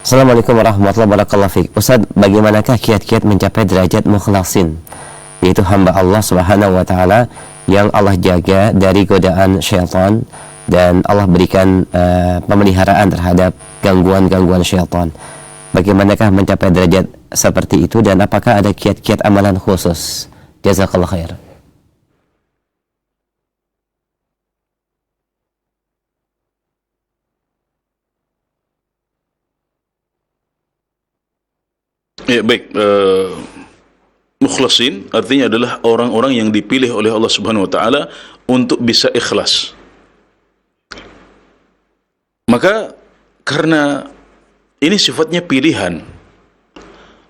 Assalamualaikum warahmatullahi wabarakatuh. Ustaz, bagaimanakah kiat-kiat mencapai derajat mukhlasin, yaitu hamba Allah Subhanahu wa taala yang Allah jaga dari godaan syaitan dan Allah berikan pemeliharaan terhadap gangguan-gangguan syaitan. Bagaimanakah mencapai derajat seperti itu dan apakah ada kiat-kiat amalan khusus? Jazakallahu khair. Ya, baik. Mukhlasin artinya adalah orang-orang yang dipilih oleh Allah Subhanahu wa taala untuk bisa ikhlas. Maka karena ini sifatnya pilihan,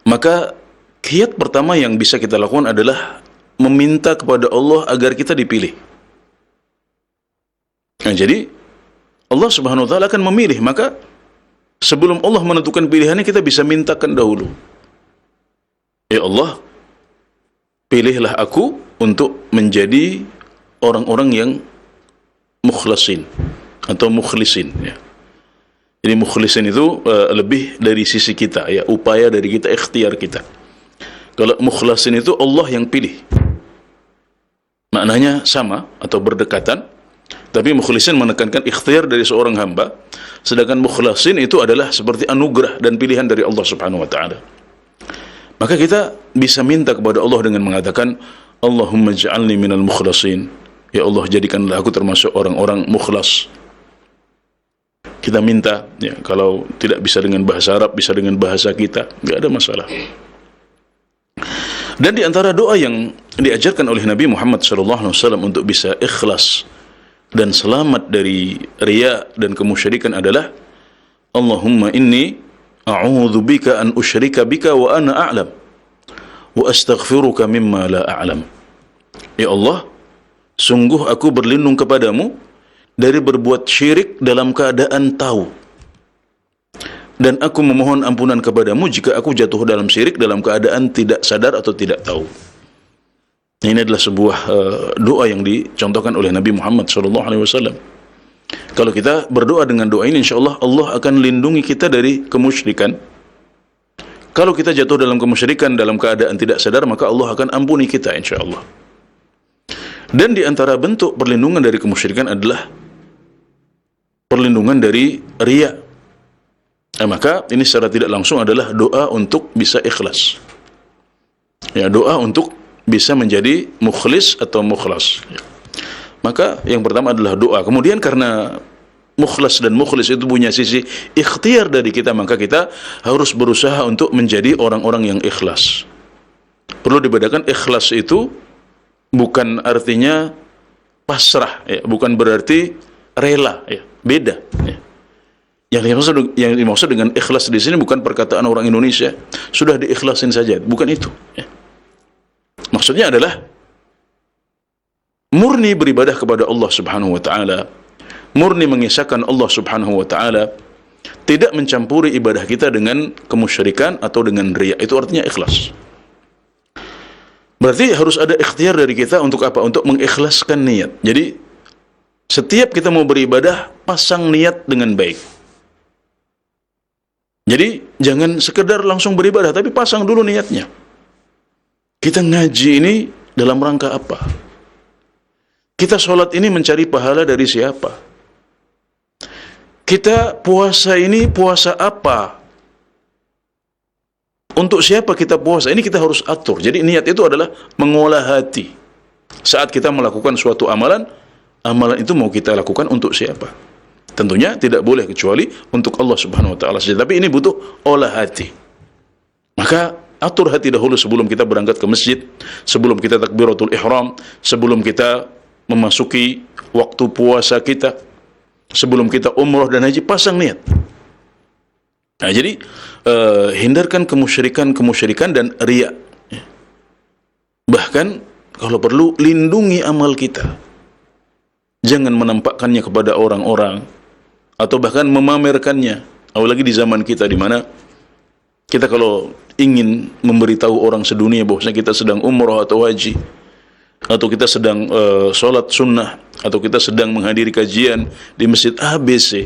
maka kiat pertama yang bisa kita lakukan adalah meminta kepada Allah agar kita dipilih. Nah, jadi Allah Subhanahu wa taala akan memilih, maka sebelum Allah menentukan pilihannya kita bisa mintakan dahulu. Ya Allah, pilihlah aku untuk menjadi orang-orang yang mukhlasin atau mukhlisin. Ya. Jadi mukhlisin itu lebih dari sisi kita, ya, upaya dari kita, ikhtiar kita. Kalau mukhlasin itu Allah yang pilih, maknanya sama atau berdekatan. Tapi mukhlisin menekankan ikhtiar dari seorang hamba, sedangkan mukhlasin itu adalah seperti anugerah dan pilihan dari Allah Subhanahu wa taala. Maka kita bisa minta kepada Allah dengan mengatakan, Allahumma ja'alni minal mukhlasin. Ya Allah, jadikanlah aku termasuk orang-orang mukhlas. kita minta, ya, kalau tidak bisa dengan bahasa Arab, bisa dengan bahasa kita, nggak ada masalah. Dan di antara doa yang diajarkan oleh Nabi Muhammad SAW untuk bisa ikhlas dan selamat dari riya dan kemusyrikan adalah Allahumma inni a'udzubika an usyrika bika wa ana a'lam wa astaghfiruka mimma la a'lam. Ya Allah, sungguh aku berlindung kepadamu dari berbuat syirik dalam keadaan tahu, dan aku memohon ampunan kepadamu jika aku jatuh dalam syirik dalam keadaan tidak sadar atau tidak tahu. Ini adalah sebuah doa yang dicontohkan oleh Nabi Muhammad SAW. Kalau kita berdoa dengan doa ini, insyaAllah Allah akan lindungi kita dari kemusyrikan. Kalau kita jatuh dalam kemusyrikan dalam keadaan tidak sadar, maka Allah akan ampuni kita insyaAllah. Dan di antara bentuk perlindungan dari kemusyrikan adalah perlindungan dari riya. Maka ini secara tidak langsung adalah doa untuk bisa ikhlas. Ya, doa untuk bisa menjadi mukhlis atau mukhlas. Ya. Maka yang pertama adalah doa. Kemudian karena mukhlas dan mukhlis itu punya sisi ikhtiar dari kita, maka kita harus berusaha untuk menjadi orang-orang yang ikhlas. Perlu dibedakan, ikhlas itu bukan artinya pasrah, ya, bukan berarti rela, ya, beda. Ya. Yang dimaksud dengan ikhlas di sini bukan perkataan orang Indonesia, sudah diikhlasin saja, bukan itu. Ya. Maksudnya adalah murni beribadah kepada Allah Subhanahu wa taala, murni mengisahkan Allah Subhanahu wa taala, tidak mencampuri ibadah kita dengan kemusyrikan atau dengan riya. Itu artinya ikhlas. Berarti harus ada ikhtiar dari kita untuk apa? Untuk mengikhlaskan niat. Jadi setiap kita mau beribadah, pasang niat dengan baik. Jadi jangan sekedar langsung beribadah, tapi pasang dulu niatnya. Kita ngaji ini dalam rangka apa? Kita sholat ini mencari pahala dari siapa? Kita puasa ini puasa apa? Untuk siapa kita puasa? Ini kita harus atur. Jadi niat itu adalah mengolah hati. Saat kita melakukan suatu amalan, amalan itu mau kita lakukan untuk siapa? Tentunya tidak boleh kecuali untuk Allah Subhanahu wa taala saja. Tapi ini butuh olah hati. Maka atur hati dahulu sebelum kita berangkat ke masjid, sebelum kita takbiratul ihram, sebelum kita memasuki waktu puasa kita, sebelum kita umrah dan haji, pasang niat. Nah, jadi hindarkan kemusyrikan dan riya. Bahkan kalau perlu lindungi amal kita. Jangan menampakkannya kepada orang-orang atau bahkan memamerkannya. Apalagi di zaman kita di mana kita kalau ingin memberitahu orang sedunia bahwasanya kita sedang umrah atau haji, atau kita sedang sholat sunnah, atau kita sedang menghadiri kajian di masjid ABC,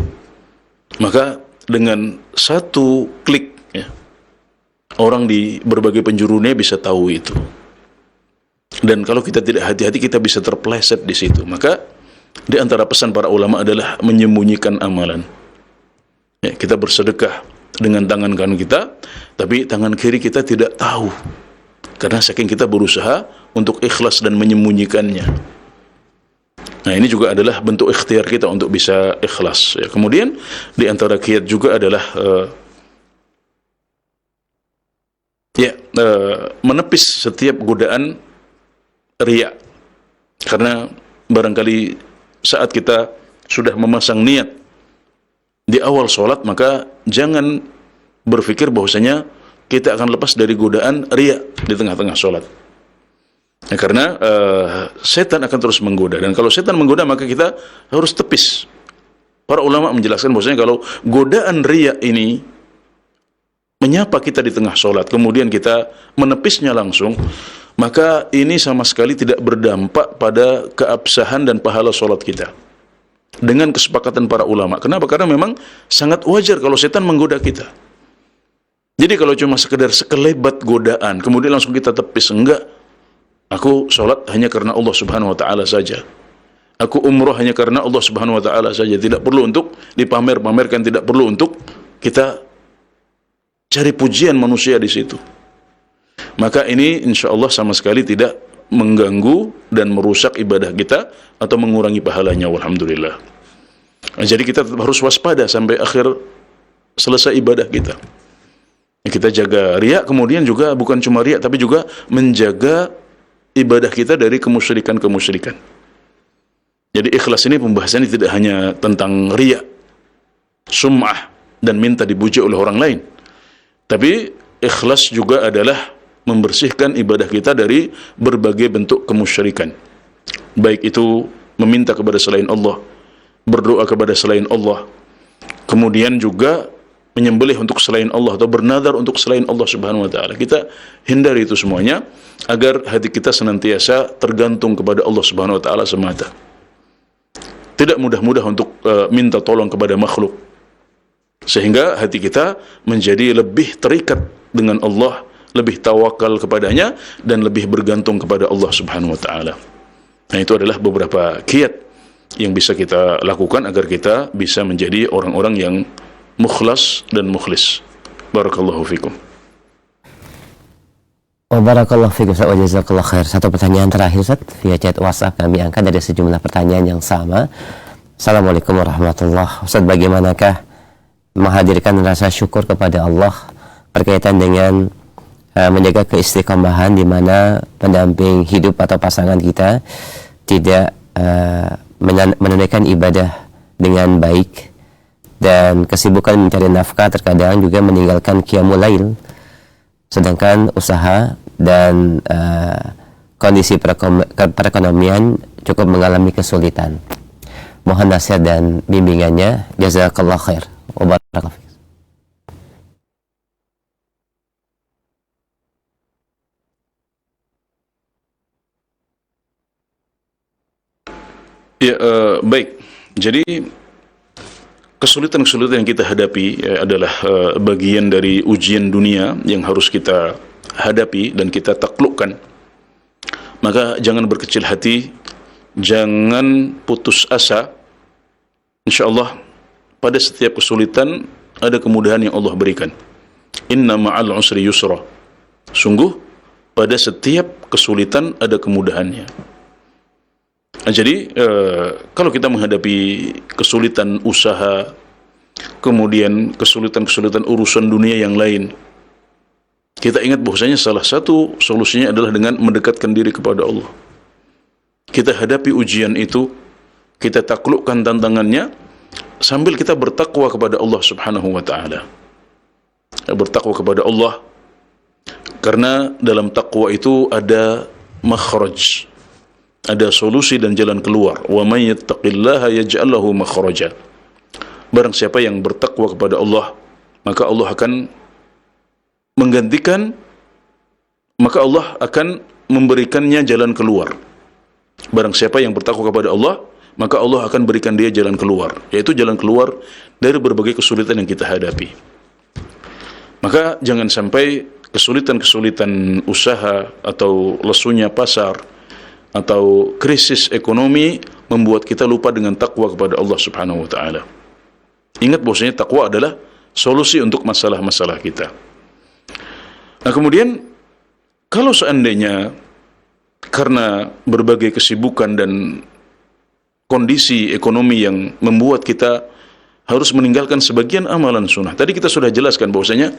maka dengan satu klik, ya, orang di berbagai penjuru dunia bisa tahu itu. Dan kalau kita tidak hati-hati, kita bisa terpeleset di situ. Maka di antara pesan para ulama adalah menyembunyikan amalan. Ya, kita bersedekah dengan tangan kanan kita, tapi tangan kiri kita tidak tahu. Karena saking kita berusaha untuk ikhlas dan menyembunyikannya. Nah, ini juga adalah bentuk ikhtiar kita untuk bisa ikhlas. Ya, kemudian di antara kiat juga adalah menepis setiap godaan riya. Karena barangkali saat kita sudah memasang niat di awal sholat, maka jangan berpikir bahwasanya kita akan lepas dari godaan riya di tengah-tengah sholat. Ya, karena setan akan terus menggoda, dan kalau setan menggoda maka kita harus tepis. Para ulama menjelaskan bahwasanya kalau godaan riya ini menyapa kita di tengah sholat, kemudian kita menepisnya langsung, maka ini sama sekali tidak berdampak pada keabsahan dan pahala sholat kita. Dengan kesepakatan para ulama. Kenapa? Karena memang sangat wajar kalau setan menggoda kita. Jadi kalau cuma sekedar sekelebat godaan, kemudian langsung kita tepis, enggak. Aku sholat hanya karena Allah Subhanahu wa ta'ala saja. Aku umrah hanya karena Allah Subhanahu wa ta'ala saja. Tidak perlu untuk dipamer-pamerkan, tidak perlu untuk kita cari pujian manusia di situ. Maka ini insya Allah sama sekali tidak mengganggu dan merusak ibadah kita atau mengurangi pahalanya. Walhamdulillah. Nah, jadi kita tetap harus waspada sampai akhir selesai ibadah kita. Kita jaga riya, kemudian juga bukan cuma riya, tapi juga menjaga ibadah kita dari kemusyrikan-kemusyrikan. Jadi ikhlas ini pembahasannya tidak hanya tentang riya, sum'ah, dan minta dipuji oleh orang lain. Tapi ikhlas juga adalah membersihkan ibadah kita dari berbagai bentuk kemusyrikan. Baik itu meminta kepada selain Allah, berdoa kepada selain Allah, kemudian juga menyembelih untuk selain Allah atau bernadar untuk selain Allah Subhanahu wa taala. Kita hindari itu semuanya agar hati kita senantiasa tergantung kepada Allah Subhanahu wa taala semata. Tidak mudah-mudah untuk minta tolong kepada makhluk, sehingga hati kita menjadi lebih terikat dengan Allah, lebih tawakal kepadanya, dan lebih bergantung kepada Allah Subhanahu wa taala. Nah, itu adalah beberapa kiat yang bisa kita lakukan agar kita bisa menjadi orang-orang yang mukhlas dan mukhlis. Barakallahu fikum. Wa barakallahu fikum wa jazakallahu khair. Satu pertanyaan terakhir Ustaz via chat WhatsApp kami angkat dari sejumlah pertanyaan yang sama. Assalamualaikum warahmatullahi wabarakatuh. Ustaz, bagaimanakah menghadirkan rasa syukur kepada Allah berkaitan dengan menjaga keistiqomahan di mana pendamping hidup atau pasangan kita tidak menunaikan ibadah dengan baik, dan kesibukan mencari nafkah terkadang juga meninggalkan qiyamul lail, sedangkan usaha dan kondisi perekonomian cukup mengalami kesulitan. Mohon nasihat dan bimbingannya. Jazakallah khair. Wa barakallahu fiik. Ya, baik. Jadi kesulitan-kesulitan yang kita hadapi adalah bagian dari ujian dunia yang harus kita hadapi dan kita taklukkan. Maka jangan berkecil hati, jangan putus asa. InsyaAllah pada setiap kesulitan ada kemudahan yang Allah berikan. Inna ma'al usri yusra. Sungguh pada setiap kesulitan ada kemudahannya. Nah, jadi kalau kita menghadapi kesulitan usaha, kemudian kesulitan-kesulitan urusan dunia yang lain, kita ingat bahwasanya salah satu solusinya adalah dengan mendekatkan diri kepada Allah. Kita hadapi ujian itu, kita taklukkan tantangannya sambil kita bertakwa kepada Allah Subhanahu wa taala. Bertakwa kepada Allah karena dalam takwa itu ada makhraj, ada solusi dan jalan keluar. Wa may yattaqillaha yaj'al lahu makhraja. Barang siapa yang bertakwa kepada Allah, maka Allah akan menggantikan, maka Allah akan memberikannya jalan keluar. Barang siapa yang bertakwa kepada Allah, maka Allah akan berikan dia jalan keluar, yaitu jalan keluar dari berbagai kesulitan yang kita hadapi. Maka jangan sampai kesulitan-kesulitan usaha atau lesunya pasar atau krisis ekonomi membuat kita lupa dengan takwa kepada Allah Subhanahu wa taala. Ingat bahwasanya takwa adalah solusi untuk masalah-masalah kita. Nah, kemudian kalau seandainya karena berbagai kesibukan dan kondisi ekonomi yang membuat kita harus meninggalkan sebagian amalan sunnah. Tadi kita sudah jelaskan bahwasanya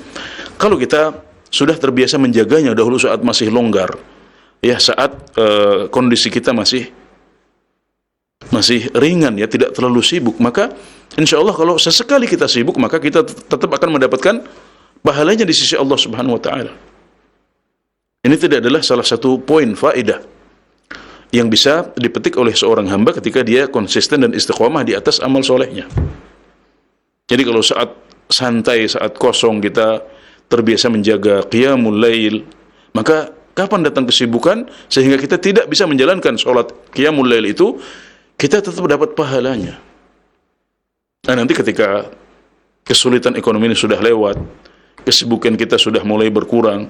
kalau kita sudah terbiasa menjaganya dahulu saat masih longgar, ya saat kondisi kita masih ringan, ya tidak terlalu sibuk, maka insya Allah kalau sesekali kita sibuk, maka kita tetap akan mendapatkan pahalanya di sisi Allah Subhanahu wa taala. Ini tidak adalah salah satu poin faedah yang bisa dipetik oleh seorang hamba ketika dia konsisten dan istiqomah di atas amal solehnya. Jadi kalau saat santai, saat kosong kita terbiasa menjaga qiyamul lail, maka kapan datang kesibukan sehingga kita tidak bisa menjalankan sholat qiyamul lail itu, kita tetap dapat pahalanya. Nah, nanti ketika kesulitan ekonomi ini sudah lewat, kesibukan kita sudah mulai berkurang,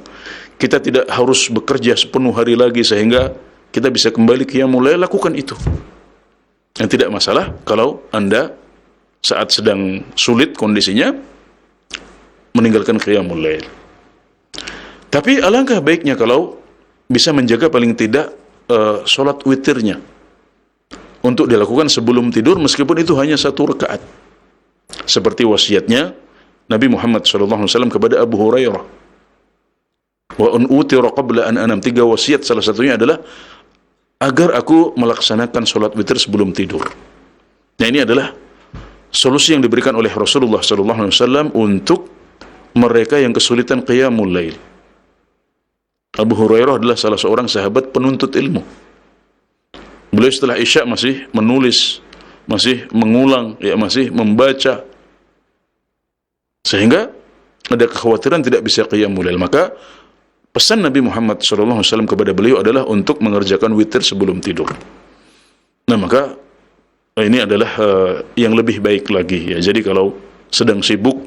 kita tidak harus bekerja sepenuh hari lagi sehingga kita bisa kembali qiyamul lail, lakukan itu. Yang tidak masalah kalau Anda saat sedang sulit kondisinya meninggalkan qiyamul lail. Tapi alangkah baiknya kalau bisa menjaga paling tidak sholat witirnya. untuk dilakukan sebelum tidur meskipun itu hanya 1 rakaat. Seperti wasiatnya Nabi Muhammad SAW kepada Abu Hurairah. Wa an utira qabla an anam. 3 wasiat, salah satunya adalah agar aku melaksanakan sholat witir sebelum tidur. Nah, ini adalah solusi yang diberikan oleh Rasulullah SAW untuk mereka yang kesulitan qiyamul lail. Abu Hurairah adalah salah seorang sahabat penuntut ilmu. Beliau setelah Isya masih menulis, masih mengulang, masih membaca, sehingga ada kekhawatiran tidak bisa qiyamul lail. Maka pesan Nabi Muhammad SAW kepada beliau adalah untuk mengerjakan witir sebelum tidur. Nah, maka ini adalah yang lebih baik lagi ya. Jadi kalau sedang sibuk,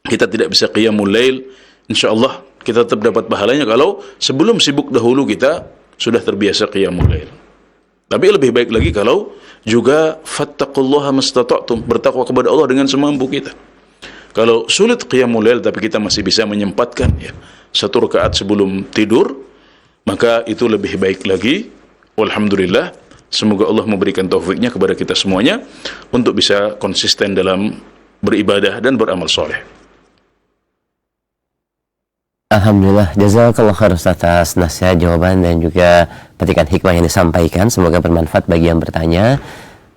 kita tidak bisa qiyamul lail, insyaallah kita tetap dapat pahalanya kalau sebelum sibuk dahulu kita sudah terbiasa qiyamul lail. Tapi lebih baik lagi kalau juga fattaqullaha mastata'tum, bertakwa kepada Allah dengan semampu kita. Kalau sulit qiyamul lail tapi kita masih bisa menyempatkan ya 1 rakaat sebelum tidur, maka itu lebih baik lagi. Walhamdulillah, semoga Allah memberikan taufiknya kepada kita semuanya untuk bisa konsisten dalam beribadah dan beramal soleh. Alhamdulillah, jazakallah khair Ustaz atas nasihat, jawaban dan juga petikan hikmah yang disampaikan. Semoga bermanfaat bagi yang bertanya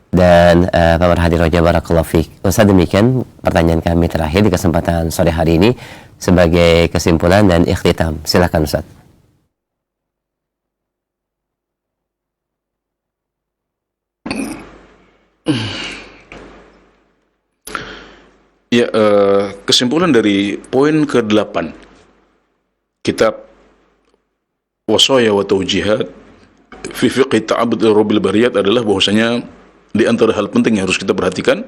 dan pemerhati roja barakallahu fiik. Ustaz, demikian pertanyaan kami terakhir di kesempatan sore hari ini sebagai kesimpulan dan ikhtitam. Silakan Ustaz. Ya, kesimpulan dari poin ke-8 kitab Wasaya wa Taujihat fi fiqh ta'abbud rabbil bariyat adalah bahwasanya di antara hal penting yang harus kita perhatikan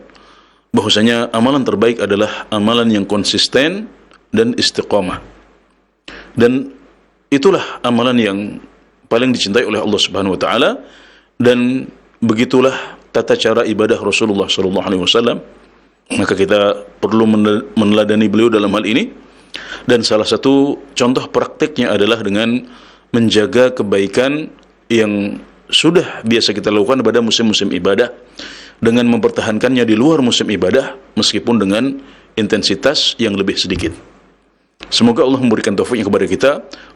bahwasanya amalan terbaik adalah amalan yang konsisten dan istiqamah. Dan itulah amalan yang paling dicintai oleh Allah Subhanahu wa taala, dan begitulah tata cara ibadah Rasulullah sallallahu alaihi wasallam. Maka kita perlu meneladani beliau dalam hal ini. Dan salah satu contoh praktiknya adalah dengan menjaga kebaikan yang sudah biasa kita lakukan pada musim-musim ibadah, dengan mempertahankannya di luar musim ibadah meskipun dengan intensitas yang lebih sedikit. Semoga Allah memberikan taufiknya kepada kita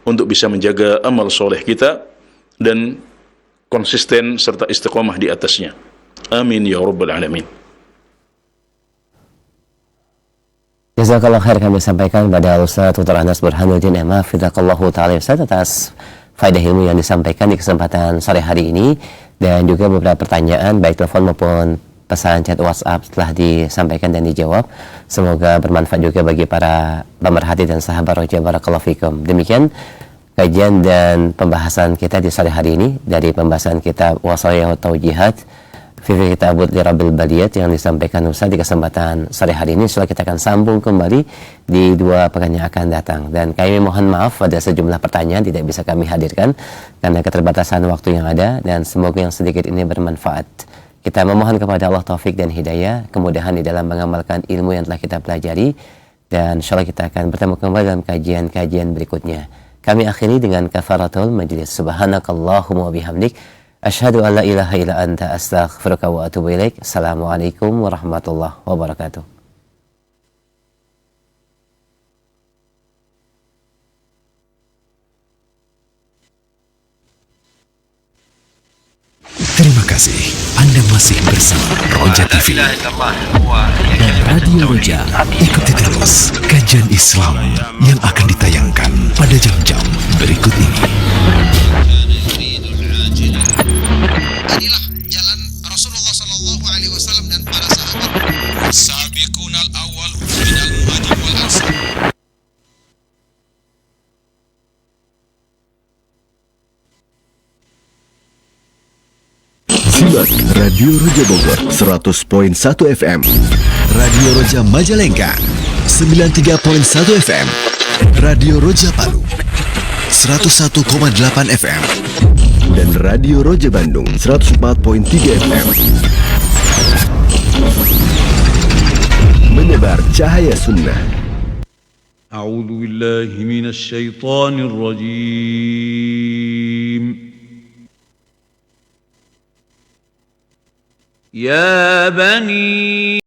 untuk bisa menjaga amal soleh kita dan konsisten serta istiqamah di atasnya. Amin ya rabbal alamin. Jazakallah khair kami sampaikan pada Ustaz Dr. Anas Burhanuddin Emma Fidakallahu ta'ala Ustaz atas faedah ilmu yang disampaikan di kesempatan sore hari ini, dan juga beberapa pertanyaan baik telepon maupun pesan chat WhatsApp telah disampaikan dan dijawab. Semoga bermanfaat juga bagi para pemerhati dan sahabat roja barakallahu fikum. Demikian kajian dan pembahasan kita di sore hari ini dari pembahasan kitab Wasaya wa Taujihat fi fiqh ta'abbud rabbil bariyat yang disampaikan Ustaz di kesempatan sore hari ini. Setelah kita akan sambung kembali di 2 pekan yang akan datang, dan kami mohon maaf pada sejumlah pertanyaan tidak bisa kami hadirkan karena keterbatasan waktu yang ada, dan semoga yang sedikit ini bermanfaat. Kita memohon kepada Allah taufik dan hidayah, kemudahan di dalam mengamalkan ilmu yang telah kita pelajari, dan insyaallah kita akan bertemu kembali dalam kajian-kajian berikutnya. Kami akhiri dengan kafaratul majlis. Subhanakallahumma wa bihamdik, asyhadu an la ilaha illa anta, astaghfiruka wa atubu ilaik. Assalamualaikum warahmatullahi wabarakatuh. Terima kasih Anda masih bersama Roja TV dan Radio Roja. Ikuti terus kajian Islam yang akan ditayangkan pada jam-jam berikut ini. Inilah jalan Rasulullah Sallallahu Alaihi Wasallam dan para sahabat. Sabiqunal awal minal muhajirin wal ansar. Simak Radio Roja Bogor 100.1 FM, Radio Roja Majalengka 93.1 FM, Radio Roja Palu 101,8 FM, dan Radio Roja Bandung 104.3 FM. Menebar cahaya sunnah. A'udzu billahi minasy syaithanir rajim. يا بني